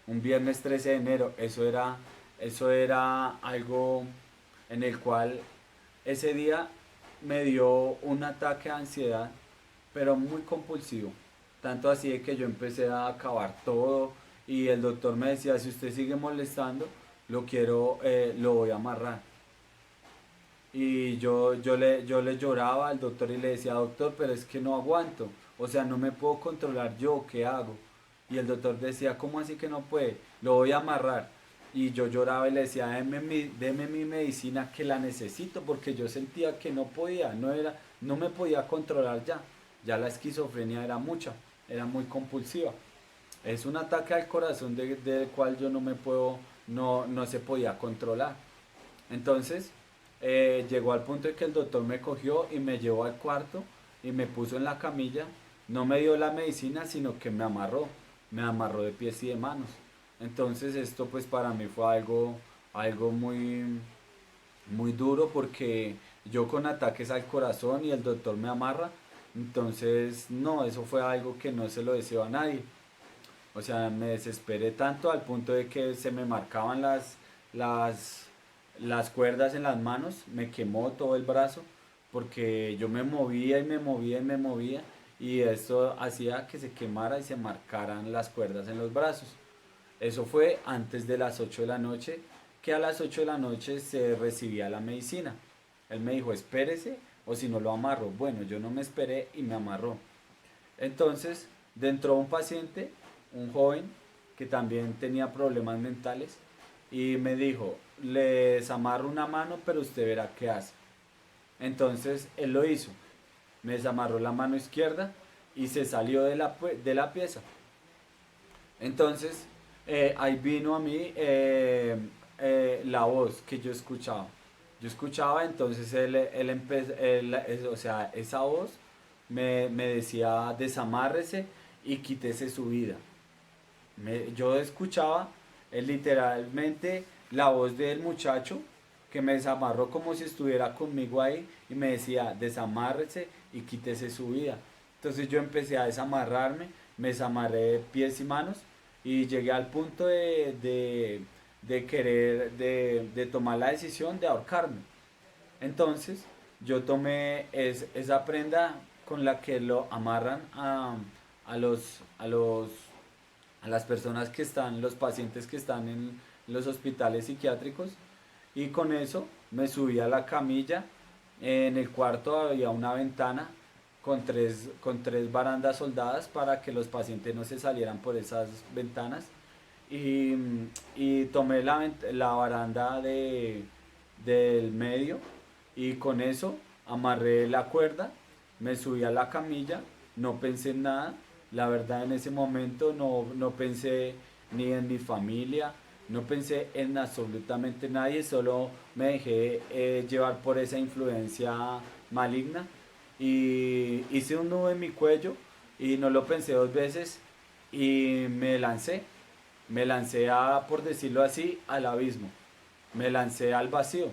Un viernes 13 de enero, eso era algo en el cual ese día me dio un ataque de ansiedad, pero muy compulsivo. Tanto así de que yo empecé a acabar todo y el doctor me decía, si usted sigue molestando, lo voy a amarrar. Y yo le lloraba al doctor y le decía, doctor, pero es que no aguanto. O sea, no me puedo controlar yo, ¿qué hago? Y el doctor decía, ¿cómo así que no puede? Lo voy a amarrar. Y yo lloraba y le decía, deme mi medicina que la necesito, porque yo sentía que no podía, no me podía controlar ya. Ya la esquizofrenia era mucha, era muy compulsiva. Es un ataque al corazón del cual yo no se podía controlar. Entonces, llegó al punto de que el doctor me cogió y me llevó al cuarto y me puso en la camilla. No me dio la medicina, sino que me amarró de pies y de manos. Entonces esto pues para mí fue algo muy duro porque yo con ataques al corazón y el doctor me amarra. Entonces no, eso fue algo que no se lo deseo a nadie. O sea, me desesperé tanto al punto de que se me marcaban las, las cuerdas en las manos, me quemó todo el brazo porque yo me movía y me movía y me movía y eso hacía que se quemara y se marcaran las cuerdas en los brazos. Eso fue antes de las 8 de la noche, que a las 8 de la noche se recibía la medicina. Él me dijo, espérese o si no lo amarro. Bueno, yo no me esperé y me amarró. Entonces, dentro de un paciente, un joven que también tenía problemas mentales y me dijo, le desamarro una mano, pero usted verá qué hace. Entonces, él lo hizo. Me desamarró la mano izquierda y se salió de la pieza. Entonces, ahí vino a mí la voz que yo escuchaba. Yo escuchaba, entonces o sea, esa voz me decía desamárrese y quítese su vida. Yo escuchaba literalmente la voz del muchacho que me desamarró como si estuviera conmigo ahí y me decía desamárrese y quítese su vida. Entonces yo empecé a desamarrarme, me desamarré pies y manos y llegué al punto de querer, de tomar la decisión de ahorcarme. Entonces yo tomé esa prenda con la que lo amarran a a las personas que están, los pacientes que están en los hospitales psiquiátricos y con eso me subí a la camilla. En el cuarto había una ventana con tres barandas soldadas para que los pacientes no se salieran por esas ventanas. Y, y tomé la baranda del medio y con eso amarré la cuerda, me subí a la camilla, no pensé en nada. La verdad en ese momento no pensé ni en mi familia, no pensé en absolutamente nadie, solo me dejé llevar por esa influencia maligna y hice un nudo en mi cuello y no lo pensé dos veces y me lancé a, por decirlo así, al abismo, me lancé al vacío.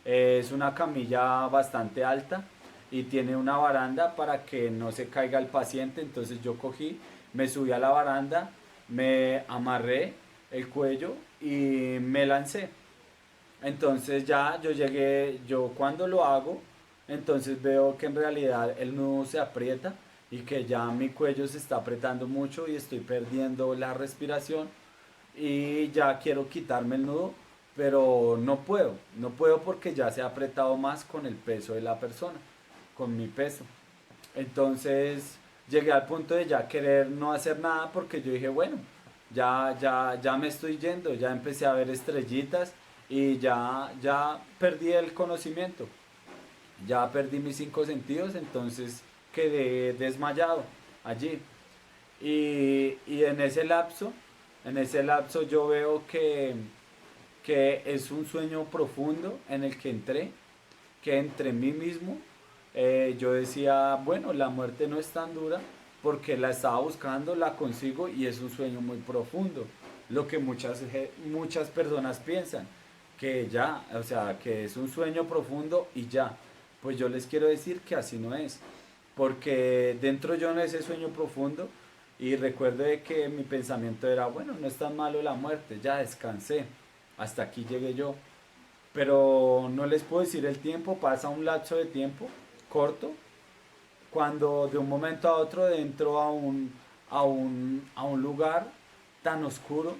Es una camilla bastante alta y tiene una baranda para que no se caiga el paciente. Entonces yo cogí, me subí a la baranda, me amarré el cuello y me lancé. Entonces ya yo llegué, yo cuando lo hago, entonces veo que en realidad el nudo se aprieta y que ya mi cuello se está apretando mucho y estoy perdiendo la respiración y ya quiero quitarme el nudo, pero no puedo porque ya se ha apretado más con el peso de la persona, con mi peso. Entonces llegué al punto de ya querer no hacer nada porque yo dije, bueno, ya me estoy yendo, ya empecé a ver estrellitas y ya perdí el conocimiento, ya perdí mis cinco sentidos, entonces quedé desmayado allí. Y en ese lapso yo veo que es un sueño profundo en el que entré, que entre mí mismo yo decía, bueno, la muerte no es tan dura porque la estaba buscando, la consigo y es un sueño muy profundo. Lo que muchas personas piensan, que ya, o sea, que es un sueño profundo y ya. Pues yo les quiero decir que así no es, porque dentro yo en ese sueño profundo y recuerdo de que mi pensamiento era, bueno, no es tan malo la muerte, ya descansé, hasta aquí llegué yo. Pero no les puedo decir el tiempo, pasa un lapso de tiempo corto, cuando de un momento a otro entro a un lugar tan oscuro,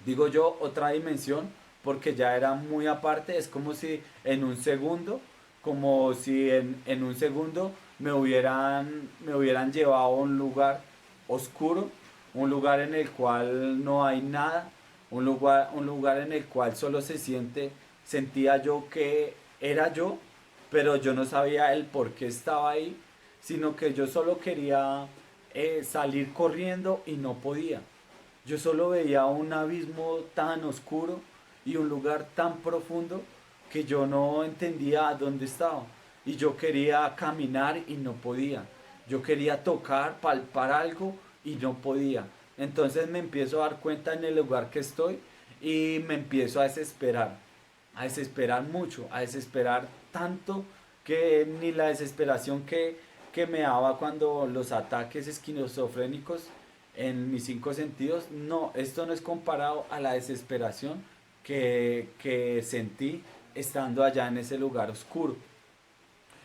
digo yo, otra dimensión, porque ya era muy aparte, es como si en un segundo, como si en un segundo me hubieran llevado a un lugar oscuro, un lugar en el cual no hay nada, un lugar en el cual solo sentía yo que era yo, pero yo no sabía el por qué estaba ahí, sino que yo solo quería salir corriendo y no podía. Yo solo veía un abismo tan oscuro y un lugar tan profundo que yo no entendía dónde estaba. Y yo quería caminar y no podía. Yo quería tocar, palpar algo y no podía. Entonces me empiezo a dar cuenta en el lugar que estoy y me empiezo a desesperar mucho, a desesperar tanto que ni la desesperación que me daba cuando los ataques esquizofrénicos en mis cinco sentidos, no, esto no es comparado a la desesperación que sentí estando allá en ese lugar oscuro.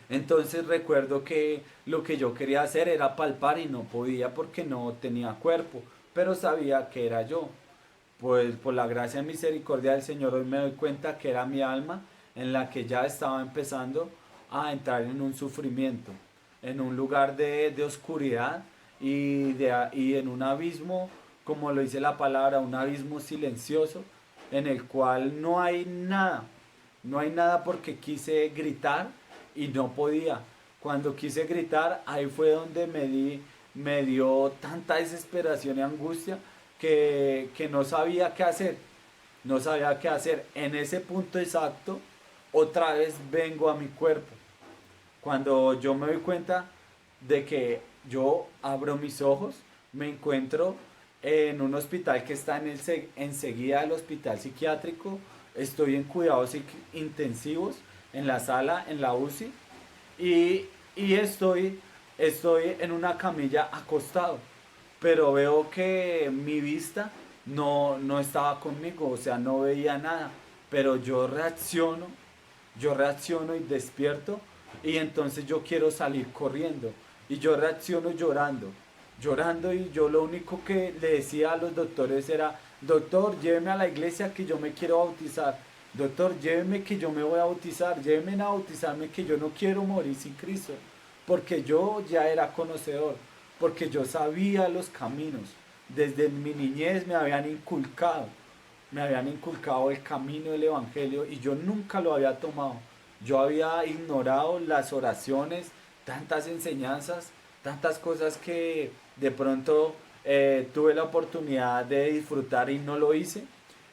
Entonces recuerdo que lo que yo quería hacer era palpar y no podía porque no tenía cuerpo, pero sabía que era yo. Pues por la gracia y misericordia del Señor hoy me doy cuenta que era mi alma en la que ya estaba empezando a entrar en un sufrimiento, en un lugar de oscuridad y en un abismo, como lo dice la palabra, un abismo silencioso en el cual no hay nada, no hay nada porque quise gritar y no podía. Cuando quise gritar, ahí fue donde me dio tanta desesperación y angustia que no sabía qué hacer. No sabía qué hacer. En ese punto exacto, otra vez vengo a mi cuerpo. Cuando yo me doy cuenta de que yo abro mis ojos, me encuentro en un hospital que está enseguida del hospital psiquiátrico. Estoy en cuidados intensivos, en la sala, en la UCI, y estoy en una camilla acostado, pero veo que mi vista no estaba conmigo, o sea, no veía nada, pero yo reacciono y despierto y entonces yo quiero salir corriendo y yo reacciono llorando y yo lo único que le decía a los doctores era, doctor, lléveme a la iglesia que yo me quiero bautizar, doctor, lléveme que yo me voy a bautizar, lléveme a bautizarme que yo no quiero morir sin Cristo. porque yo ya era conocedor, porque yo sabía los caminos. Desde mi niñez me habían inculcado el camino del Evangelio y yo nunca lo había tomado. Yo había ignorado las oraciones, tantas enseñanzas, tantas cosas que de pronto tuve la oportunidad de disfrutar y no lo hice.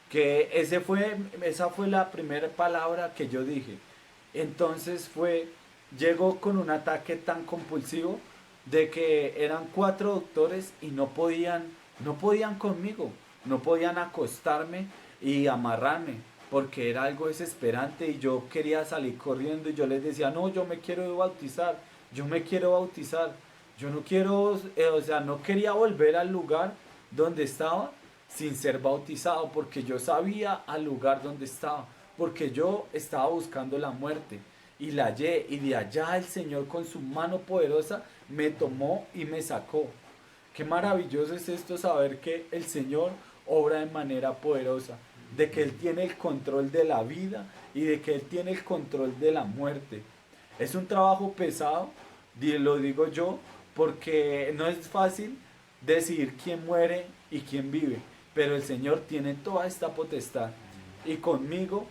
Que esa fue la primera palabra que yo dije. Entonces llegó con un ataque tan compulsivo de que eran 4 doctores y no podían conmigo, no podían acostarme y amarrarme, porque era algo desesperante y yo quería salir corriendo y yo les decía, no, yo me quiero bautizar, yo me quiero bautizar, yo no quiero, o sea, no quería volver al lugar donde estaba sin ser bautizado, porque yo sabía al lugar donde estaba, porque yo estaba buscando la muerte y la hallé, y de allá el Señor con su mano poderosa me tomó y me sacó. Qué maravilloso es esto, saber que el Señor obra de manera poderosa, de que Él tiene el control de la vida y de que Él tiene el control de la muerte. Es un trabajo pesado, lo digo yo, porque no es fácil decidir quién muere y quién vive, pero el Señor tiene toda esta potestad y conmigo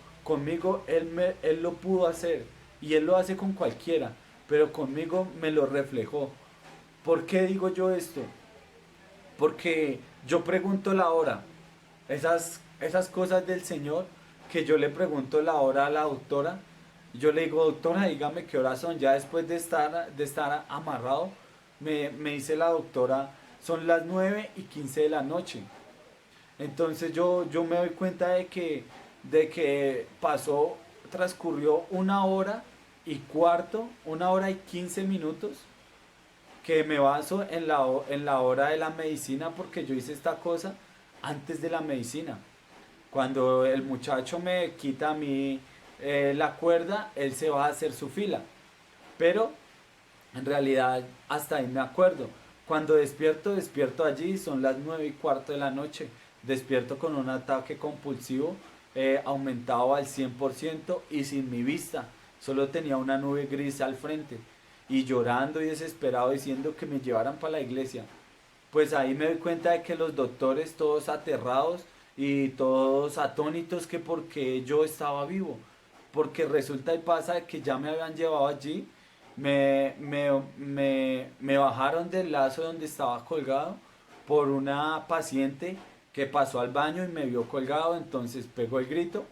Él lo pudo hacer y Él lo hace con cualquiera, pero conmigo me lo reflejó. ¿Por qué digo yo esto? Porque yo pregunto la hora, esas cosas del Señor que yo le pregunto la hora a la doctora. Yo le digo, doctora, dígame qué horas son. Ya después de estar amarrado, me dice la doctora, son las 9:15 de la noche. Entonces yo me doy cuenta de que transcurrió 1 hora y cuarto, 1 hora y 15 minutos, que me baso en la hora de la medicina, porque yo hice esta cosa antes de la medicina. Cuando el muchacho me quita a mí la cuerda, él se va a hacer su fila. Pero en realidad hasta ahí me acuerdo. Cuando despierto allí, son las 9:15 de la noche. Despierto con un ataque compulsivo aumentado al 100% y sin mi vista. Solo tenía una nube gris al frente. Y llorando y desesperado diciendo que me llevaran para la iglesia. Pues ahí me doy cuenta de que los doctores todos aterrados y todos atónitos, que porque yo estaba vivo. Porque resulta y pasa que ya me habían llevado allí, me bajaron del lazo donde estaba colgado por una paciente que pasó al baño y me vio colgado, entonces pegó el grito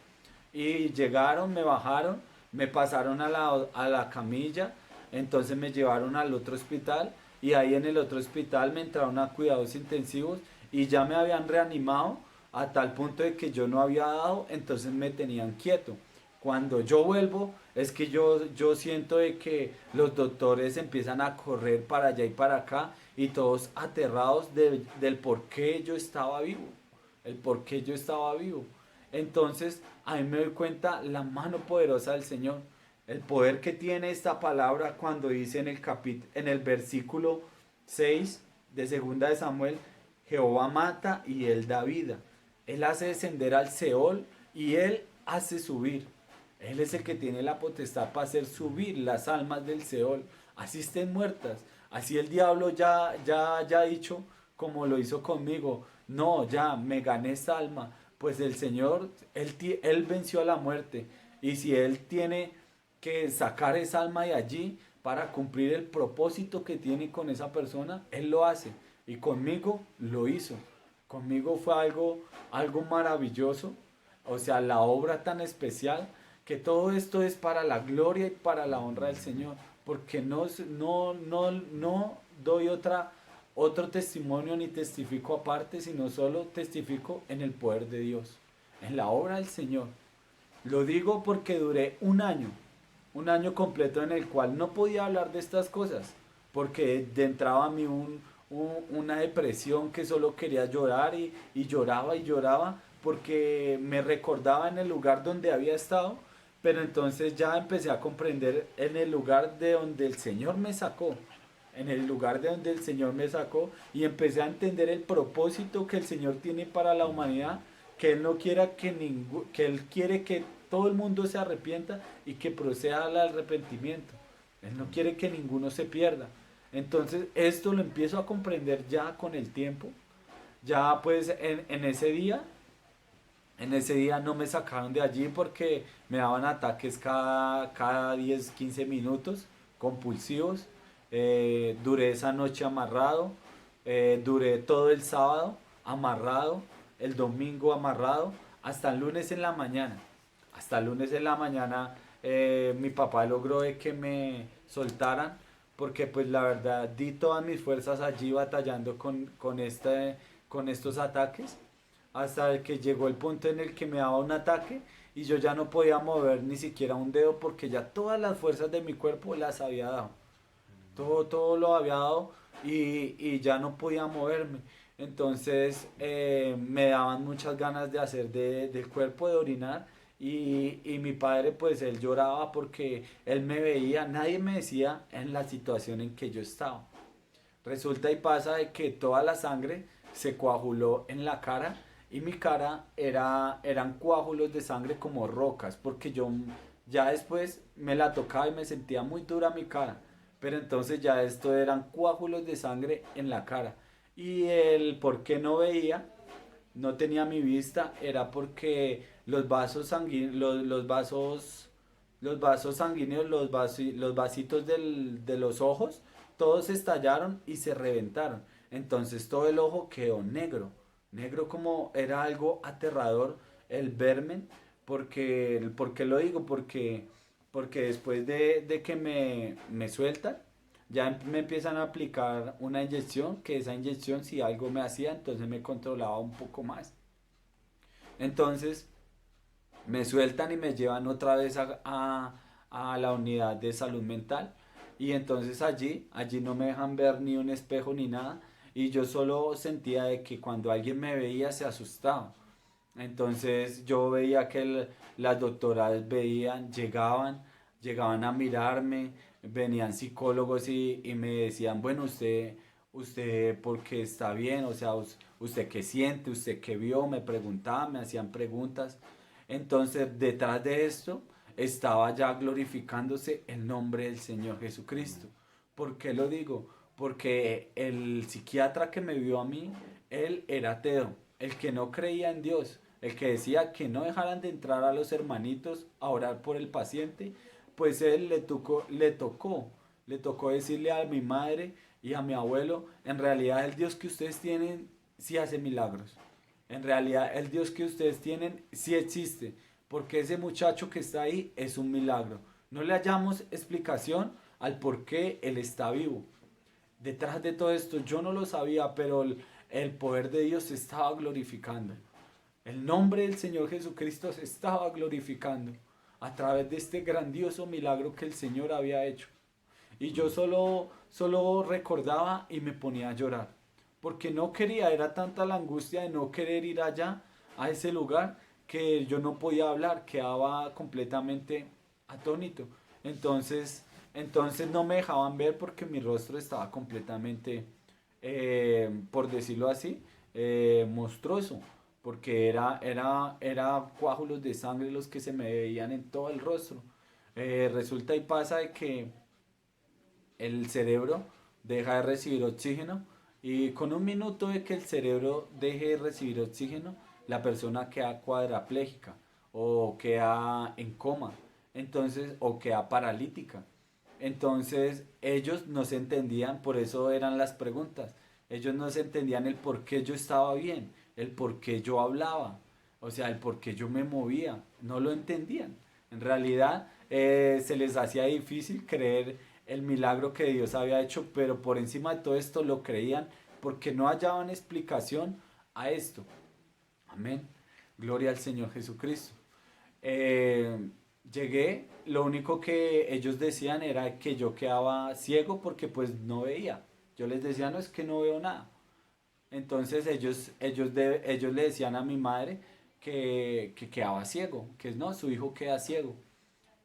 y llegaron, me bajaron, me pasaron a la camilla, entonces me llevaron al otro hospital y ahí en el otro hospital me entraron a cuidados intensivos y ya me habían reanimado a tal punto de que yo no había dado, entonces me tenían quieto. Cuando yo vuelvo es que yo siento de que los doctores empiezan a correr para allá y para acá y todos aterrados del por qué yo estaba vivo, el por qué yo estaba vivo. Entonces a mí me doy cuenta la mano poderosa del Señor, el poder que tiene esta palabra cuando dice en el versículo 6 de segunda de Samuel, Jehová mata y Él da vida. Él hace descender al Seol y Él hace subir. Él es el que tiene la potestad para hacer subir las almas del Seol, así estén muertas. Así el diablo ya ha dicho, como lo hizo conmigo, no, ya me gané esta alma. Pues el Señor, él venció a la muerte. Y si Él tiene que sacar esa alma de allí para cumplir el propósito que tiene con esa persona, Él lo hace. Y conmigo lo hizo. Conmigo fue algo maravilloso. O sea, la obra tan especial, que todo esto es para la gloria y para la honra del Señor. Porque no doy otro testimonio ni testifico aparte, sino solo testifico en el poder de Dios, en la obra del Señor. Lo digo porque duré un año completo en el cual no podía hablar de estas cosas, porque entraba a mí una depresión que solo quería llorar y lloraba y lloraba porque me recordaba en el lugar donde había estado, pero entonces ya empecé a comprender en el lugar de donde el Señor me sacó, en el lugar de donde el Señor me sacó, y empecé a entender el propósito que el Señor tiene para la humanidad, que Él no quiera que Él quiere que todo el mundo se arrepienta y que proceda al arrepentimiento. Él no quiere que ninguno se pierda. Entonces esto lo empiezo a comprender ya con el tiempo. Ya pues en ese día no me sacaron de allí porque me daban ataques cada 10 15 minutos compulsivos. Duré esa noche amarrado, duré todo el sábado amarrado, el domingo amarrado, hasta el lunes en la mañana. Hasta el lunes en la mañana mi papá logró de que me soltaran porque pues la verdad di todas mis fuerzas allí batallando con estos ataques hasta que llegó el punto en el que me daba un ataque y yo ya no podía mover ni siquiera un dedo porque ya todas las fuerzas de mi cuerpo las había dado. Todo lo había dado y ya no podía moverme. Entonces me daban muchas ganas de hacer del cuerpo, de orinar. Y mi padre pues él lloraba porque él me veía, nadie me decía en la situación en que yo estaba. Resulta y pasa de que toda la sangre se coaguló en la cara y mi cara eran coágulos de sangre como rocas, porque yo ya después me la tocaba y me sentía muy dura mi cara, pero entonces ya esto eran coágulos de sangre en la cara. Y el por qué no veía, no tenía mi vista, era porque los vasos sanguíneos, los vasos sanguíneos, los vasitos de los ojos, todos estallaron y se reventaron. Entonces todo el ojo quedó negro, negro como era algo aterrador el verme, porque, ¿por qué lo digo? Porque después de que me sueltan, ya me empiezan a aplicar una inyección, que esa inyección si algo me hacía, entonces me controlaba un poco más. Entonces me sueltan y me llevan otra vez a la unidad de salud mental. Y entonces allí no me dejan ver ni un espejo ni nada. Y yo solo sentía de que cuando alguien me veía se asustaba. Entonces yo veía que las doctoras veían, llegaban a mirarme, venían psicólogos y me decían, bueno, usted porque está bien, o sea, usted qué siente, usted qué vio, me preguntaban, me hacían preguntas. Entonces detrás de esto estaba ya glorificándose el nombre del Señor Jesucristo. ¿Por qué lo digo? Porque el psiquiatra que me vio a mí, él era ateo, el que no creía en Dios, el que decía que no dejaran de entrar a los hermanitos a orar por el paciente, pues él le tocó decirle a mi madre y a mi abuelo, en realidad el Dios que ustedes tienen sí hace milagros. En realidad el Dios que ustedes tienen sí existe, porque ese muchacho que está ahí es un milagro. No le hallamos explicación al por qué él está vivo. Detrás de todo esto yo no lo sabía, pero el poder de Dios se estaba glorificando. El nombre del Señor Jesucristo se estaba glorificando a través de este grandioso milagro que el Señor había hecho. Y yo solo recordaba y me ponía a llorar. Porque no quería, era tanta la angustia de no querer ir allá, a ese lugar, que yo no podía hablar, quedaba completamente atónito. Entonces no me dejaban ver porque mi rostro estaba completamente, por decirlo así, monstruoso. Porque era coágulos de sangre los que se me veían en todo el rostro. Resulta y pasa de que el cerebro deja de recibir oxígeno y con un minuto de que el cerebro deje de recibir oxígeno, la persona queda cuadraplégica o queda en coma, entonces, o queda paralítica. Entonces, ellos no se entendían, por eso eran las preguntas. Ellos no se entendían el por qué yo estaba bien, el por qué yo hablaba, o sea, el por qué yo me movía. No lo entendían. En realidad, se les hacía difícil creer el milagro que Dios había hecho, pero por encima de todo esto lo creían porque no hallaban explicación a esto. Amén. Gloria al Señor Jesucristo. Eh, Llegué, lo único que ellos decían era que yo quedaba ciego porque pues no veía. Yo les decía, no, es que no veo nada. Entonces ellos le decían a mi madre que quedaba ciego, que no, su hijo queda ciego.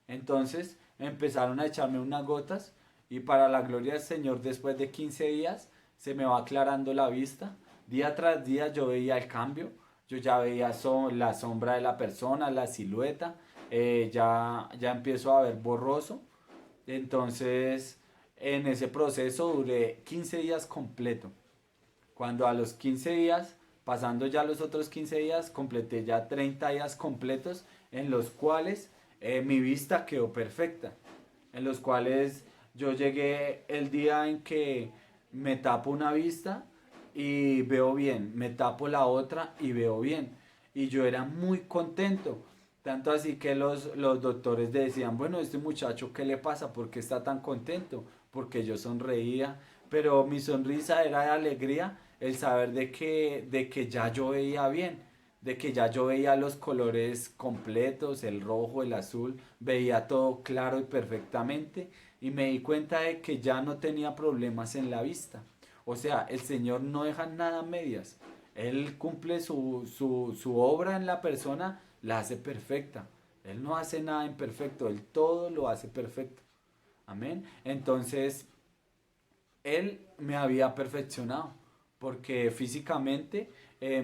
Entonces empezaron a echarme unas gotas y para la gloria del Señor después de 15 días se me va aclarando la vista. Día tras día yo veía el cambio, yo ya veía la sombra de la persona, la silueta, ya empiezo a ver borroso Entonces, en ese proceso duré 15 días completo. Cuando a los 15 días, pasando ya los otros 15 días, completé ya 30 días completos en los cuales mi vista quedó perfecta. En los cuales yo llegué el día en que me tapo una vista y veo bien, me tapo la otra y veo bien. Y yo era muy contento. Tanto así que los doctores decían, bueno, este muchacho, ¿qué le pasa? ¿Por qué está tan contento? Porque yo sonreía, pero mi sonrisa era de alegría, el saber de que ya yo veía bien, de que ya yo veía los colores completos, el rojo, el azul, veía todo claro y perfectamente, y me di cuenta de que ya no tenía problemas en la vista. O sea, el Señor no deja nada a medias. Él cumple su obra en la persona, la hace perfecta. Él no hace nada imperfecto, Él todo lo hace perfecto. Amén. Entonces, Él me había perfeccionado, porque físicamente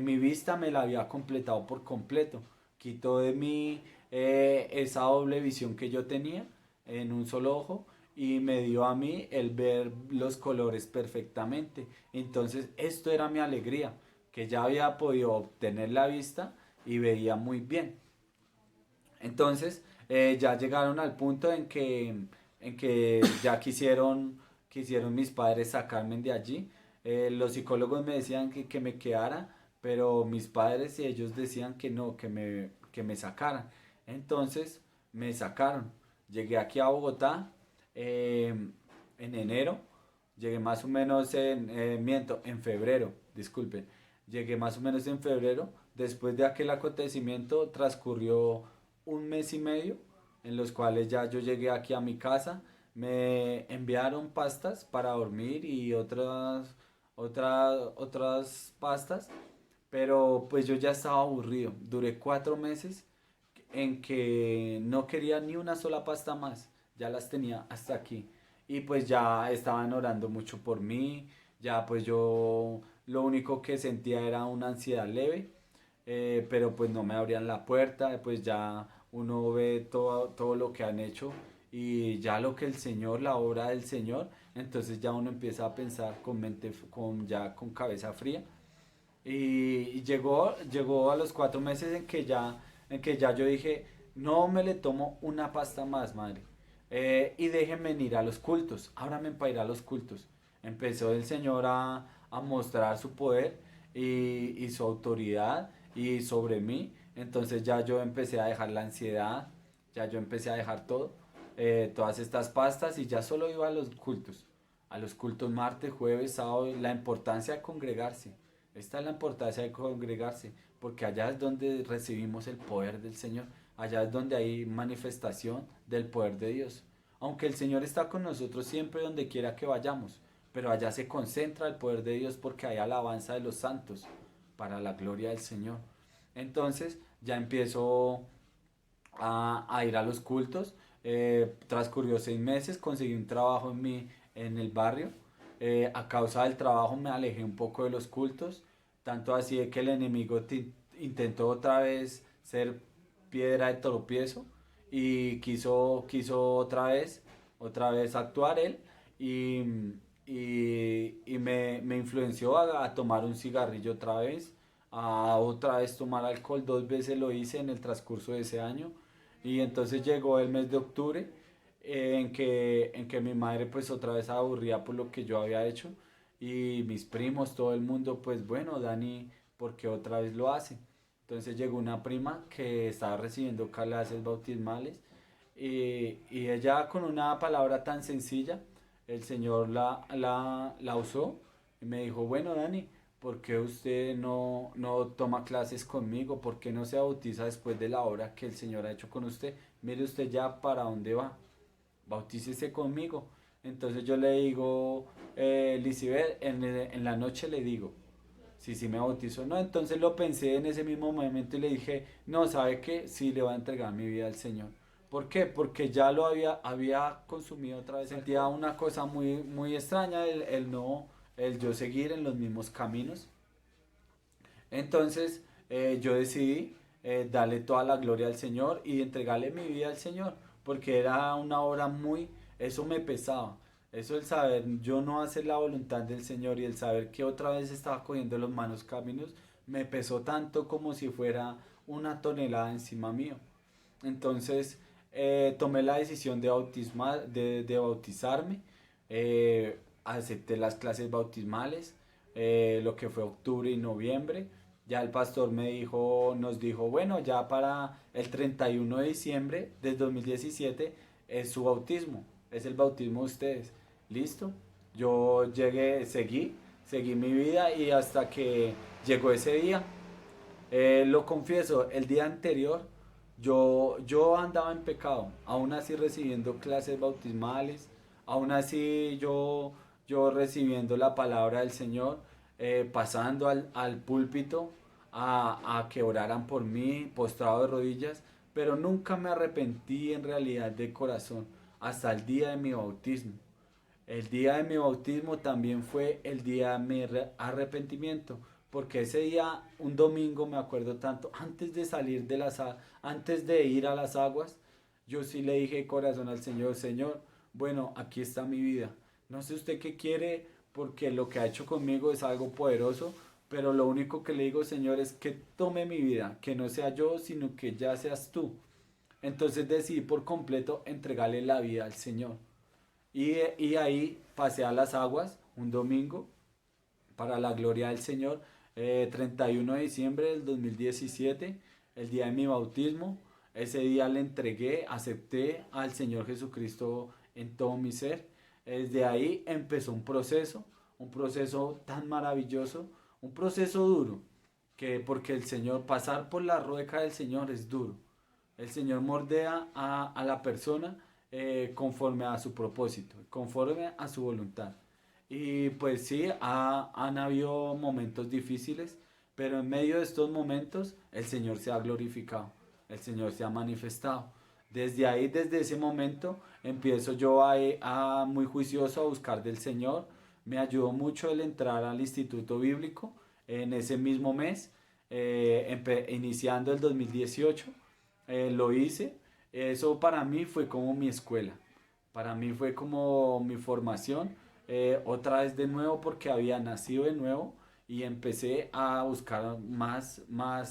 mi vista me la había completado por completo. Quitó de mí esa doble visión que yo tenía en un solo ojo y me dio a mí el ver los colores perfectamente. Entonces, esto era mi alegría, que ya había podido obtener la vista y veía muy bien. Entonces, ya llegaron al punto en que ya quisieron mis padres sacarme de allí. Los psicólogos me decían que me quedara, pero mis padres y ellos decían que no, que me sacaran. Entonces, me sacaron. Llegué aquí a Bogotá eh, en enero. Llegué más o menos en febrero, disculpe. Llegué más o menos en febrero. Después de aquel acontecimiento transcurrió un mes y medio en los cuales ya yo llegué aquí a mi casa, me enviaron pastas para dormir y otras pastas, pero pues yo ya estaba aburrido. Duré 4 meses en que no quería ni una sola pasta más, ya las tenía hasta aquí. Y pues ya estaban orando mucho por mí, ya pues yo lo único que sentía era una ansiedad leve, pero pues no me abrían la puerta, pues ya uno ve todo lo que han hecho y ya lo que el Señor, la obra del Señor, entonces ya uno empieza a pensar con mente, ya con cabeza fría. Y llegó a los 4 meses en que ya yo dije, no me le tomo una pasta más, madre. Y déjenme ir a los cultos, ábrame para ir a los cultos. Empezó el Señor a mostrar su poder y su autoridad y sobre mí. Entonces ya yo empecé a dejar la ansiedad, ya yo empecé a dejar todo, todas estas pastas y ya solo iba a los cultos martes, jueves, sábado, y la importancia de congregarse. Esta es la importancia de congregarse, porque allá es donde recibimos el poder del Señor, allá es donde hay manifestación del poder de Dios. Aunque el Señor está con nosotros siempre donde quiera que vayamos, pero allá se concentra el poder de Dios porque hay alabanza de los santos para la gloria del Señor. Entonces ya empiezo a ir a los cultos. Transcurrió 6 meses, conseguí un trabajo en el barrio. A causa del trabajo me alejé un poco de los cultos, tanto así de que el enemigo intentó otra vez ser piedra de tropiezo y quiso otra vez actuar él y, y me influenció a tomar un cigarrillo otra vez, a otra vez tomar alcohol. 2 veces lo hice en el transcurso de ese año y entonces llegó el mes de octubre en que mi madre pues otra vez aburría por lo que yo había hecho y mis primos, todo el mundo pues bueno, Dani, ¿por qué otra vez lo hace? Entonces llegó una prima que estaba recibiendo clases bautismales y ella con una palabra tan sencilla, el Señor la usó y me dijo, bueno Dani, ¿por qué usted no toma clases conmigo? ¿Por qué no se bautiza después de la obra que el Señor ha hecho con usted? Mire usted ya para dónde va, bautícese conmigo. Entonces yo le digo, Lisibeth, en la noche le digo, si me bautizo o no. Entonces lo pensé en ese mismo momento y le dije, no, ¿sabe qué? Sí, le voy a entregar mi vida al Señor. ¿Por qué? Porque ya lo había consumido otra vez. Sentía una cosa muy, muy extraña, el yo seguir en los mismos caminos. Entonces yo decidí darle toda la gloria al Señor y entregarle mi vida al Señor, porque era una obra muy, eso me pesaba. Eso el saber yo no hacer la voluntad del Señor y el saber que otra vez estaba cogiendo los malos caminos, me pesó tanto como si fuera una tonelada encima mío. Entonces tomé la decisión de bautizarme, acepté las clases bautismales, lo que fue octubre y noviembre. Ya el pastor nos dijo, bueno, ya para el 31 de diciembre del 2017 es su bautismo, es el bautismo de ustedes. ¿Listo? Yo seguí mi vida y hasta que llegó ese día, lo confieso, el día anterior yo andaba en pecado, aún así recibiendo clases bautismales, aún así yo recibiendo la palabra del Señor, pasando al púlpito a que oraran por mí, postrado de rodillas, pero nunca me arrepentí en realidad de corazón, hasta el día de mi bautismo. El día de mi bautismo también fue el día de mi arrepentimiento, porque ese día, un domingo, me acuerdo tanto, antes de ir a las aguas, yo sí le dije de corazón al Señor, Señor, bueno, aquí está mi vida. No sé usted qué quiere, porque lo que ha hecho conmigo es algo poderoso, pero lo único que le digo, Señor, es que tome mi vida, que no sea yo, sino que ya seas tú. Entonces decidí por completo entregarle la vida al Señor. Y ahí pasé a las aguas un domingo para la gloria del Señor, 31 de diciembre del 2017, el día de mi bautismo. Ese día le entregué, acepté al Señor Jesucristo en todo mi ser. Desde ahí empezó un proceso tan maravilloso, un proceso duro, que porque el Señor, pasar por la rueca del Señor es duro. El Señor mordea a la persona conforme a su propósito, conforme a su voluntad. Y pues sí, han habido momentos difíciles, pero en medio de estos momentos el Señor se ha glorificado, el Señor se ha manifestado. Desde ahí, desde ese momento, empiezo yo muy juicioso a buscar del Señor. Me ayudó mucho el entrar al Instituto Bíblico en ese mismo mes, iniciando el 2018. Lo hice. Eso para mí fue como mi escuela. Para mí fue como mi formación. Otra vez de nuevo porque había nacido de nuevo y empecé a buscar más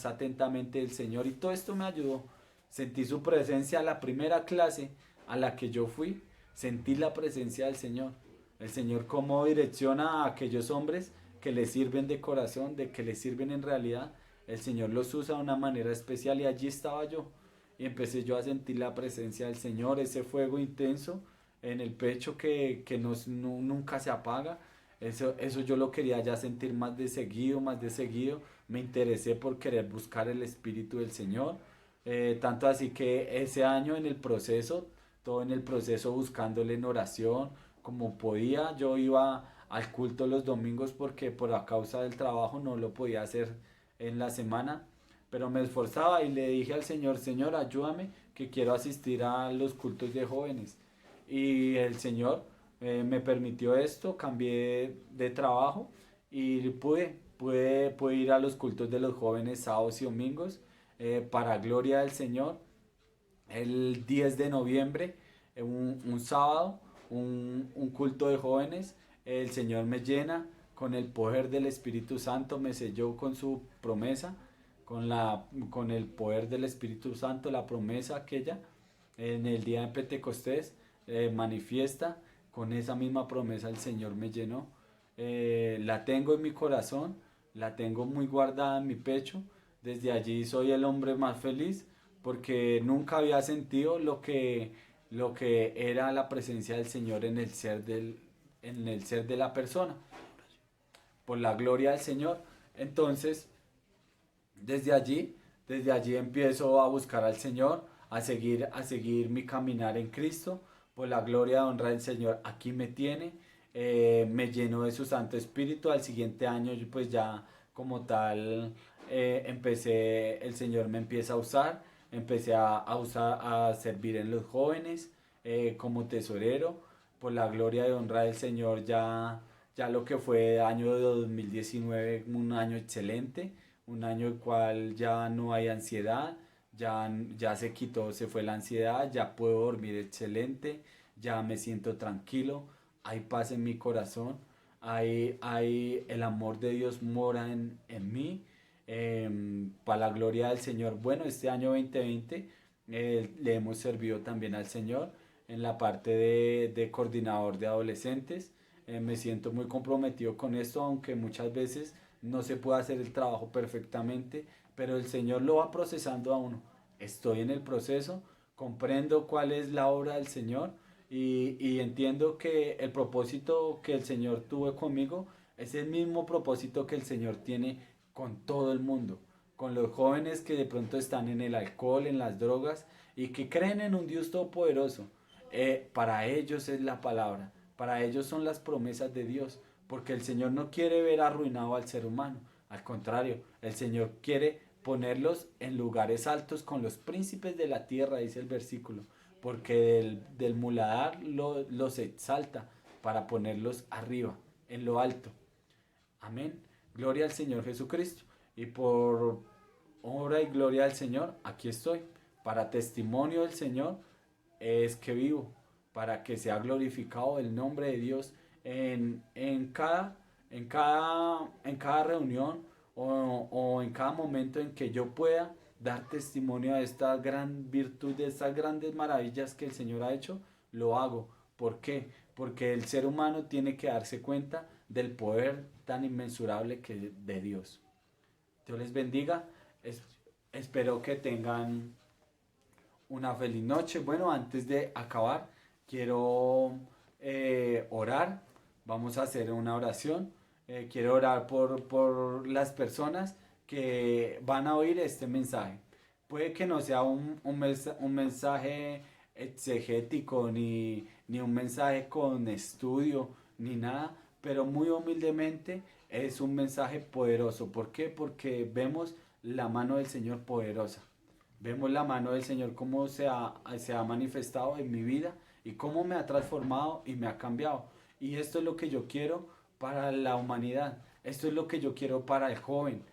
atentamente el Señor y todo esto me ayudó. Sentí su presencia la primera clase a la que yo fui. Sentí la presencia del Señor. El Señor cómo direcciona a aquellos hombres que le sirven de corazón, de que le sirven en realidad. El Señor los usa de una manera especial y allí estaba yo. Y empecé yo a sentir la presencia del Señor, ese fuego intenso en el pecho que nunca se apaga. Eso yo lo quería ya sentir más de seguido, más de seguido. Me interesé por querer buscar el Espíritu del Señor. Tanto así que ese año en el proceso, todo en el proceso buscándole en oración, como podía, yo iba al culto los domingos porque por a causa del trabajo no lo podía hacer en la semana, pero me esforzaba y le dije al Señor, Señor, ayúdame que quiero asistir a los cultos de jóvenes. Y el Señor me permitió esto, cambié de trabajo y pude ir a los cultos de los jóvenes sábados y domingos para gloria del Señor. El 10 de noviembre, un sábado, un culto de jóvenes, el Señor me llena con el poder del Espíritu Santo, me selló con su promesa, con el poder del Espíritu Santo, la promesa aquella en el día de Pentecostés manifiesta, con esa misma promesa el Señor me llenó. La tengo en mi corazón, la tengo muy guardada en mi pecho. Desde allí soy el hombre más feliz porque nunca había sentido lo que era la presencia del Señor en el ser de la persona, por la gloria del Señor. Entonces, desde allí, desde allí empiezo a buscar al Señor, a seguir mi caminar en Cristo, por la gloria y honra del Señor. Aquí me tiene, me llenó de su Santo Espíritu. Al siguiente año, yo pues ya como tal, el Señor me empieza a usar, empecé a servir en los jóvenes como tesorero, por la gloria y honra del Señor. Ya lo que fue año de 2019, un año excelente, un año el cual ya no hay ansiedad, ya se quitó, se fue la ansiedad, ya puedo dormir excelente, ya me siento tranquilo, hay paz en mi corazón, el amor de Dios mora en mí, para la gloria del Señor. Bueno, este año 2020 le hemos servido también al Señor en la parte de coordinador de adolescentes. Me siento muy comprometido con esto, aunque muchas veces no se puede hacer el trabajo perfectamente, pero el Señor lo va procesando a uno. Estoy en el proceso, comprendo cuál es la obra del Señor y entiendo que el propósito que el Señor tuvo conmigo es el mismo propósito que el Señor tiene con todo el mundo, con los jóvenes que de pronto están en el alcohol, en las drogas y que creen en un Dios todopoderoso. Para ellos es la palabra, para ellos son las promesas de Dios, porque el Señor no quiere ver arruinado al ser humano, al contrario, el Señor quiere ponerlos en lugares altos con los príncipes de la tierra, dice el versículo, porque del muladar los exalta para ponerlos arriba, en lo alto. Amén. Gloria al Señor Jesucristo. Y por obra y gloria al Señor, aquí estoy. Para testimonio del Señor es que vivo. Para que sea glorificado el nombre de Dios en cada reunión o en cada momento en que yo pueda dar testimonio de esta gran virtud, de estas grandes maravillas que el Señor ha hecho, lo hago. ¿Por qué? Porque el ser humano tiene que darse cuenta del poder tan inmensurable que de Dios. Dios les bendiga. Es- Espero que tengan una feliz noche. Bueno, antes de acabar, quiero orar. Vamos a hacer una oración. Quiero orar por las personas que van a oír este mensaje. Puede que no sea un mensaje exegético ni un mensaje con estudio ni nada, pero muy humildemente es un mensaje poderoso. ¿Por qué? Porque vemos la mano del Señor poderosa. Vemos la mano del Señor cómo se ha manifestado en mi vida y cómo me ha transformado y me ha cambiado. Y esto es lo que yo quiero para la humanidad. Esto es lo que yo quiero para el joven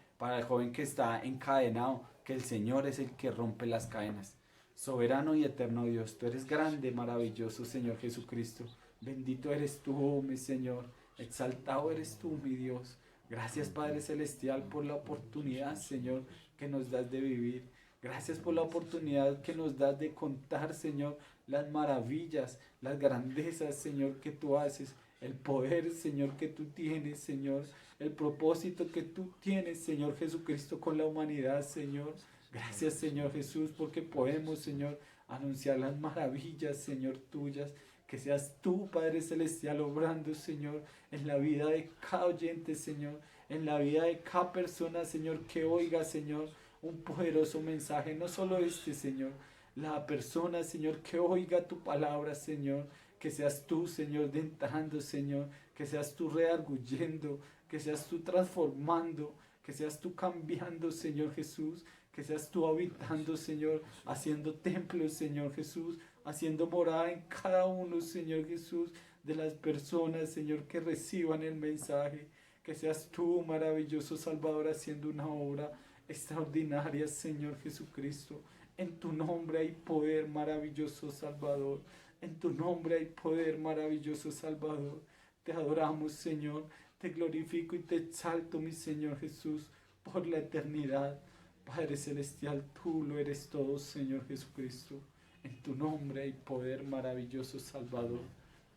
que está encadenado, que el Señor es el que rompe las cadenas. Soberano y eterno Dios, tú eres grande, maravilloso Señor Jesucristo. Bendito eres tú, mi Señor. Exaltado eres tú, mi Dios. Gracias, Padre Celestial, por la oportunidad, Señor, que nos das de vivir. Gracias por la oportunidad que nos das de contar, Señor, las maravillas, las grandezas, Señor, que tú haces, el poder, Señor, que tú tienes, Señor, el propósito que tú tienes, Señor Jesucristo, con la humanidad, Señor. Gracias, Señor Jesús, porque podemos, Señor, anunciar las maravillas, Señor, tuyas. Que seas tú, Padre Celestial, obrando, Señor, en la vida de cada oyente, Señor, en la vida de cada persona, Señor, que oiga, Señor, un poderoso mensaje, no solo este, Señor, la persona, Señor, que oiga tu palabra, Señor, que seas tú, Señor, entrando, Señor, que seas tú redarguyendo, que seas tú transformando, que seas tú cambiando, Señor Jesús, que seas tú habitando, Señor, haciendo templos, Señor Jesús, haciendo morada en cada uno, Señor Jesús, de las personas, Señor, que reciban el mensaje. Que seas tú, maravilloso Salvador, haciendo una obra extraordinaria, Señor Jesucristo. En tu nombre hay poder, maravilloso Salvador. En tu nombre hay poder, maravilloso Salvador. Te adoramos, Señor. Te glorifico y te exalto, mi Señor Jesús, por la eternidad. Padre Celestial, tú lo eres todo, Señor Jesucristo. En tu nombre hay poder, maravilloso Salvador.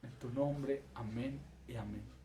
En tu nombre, amén y amén.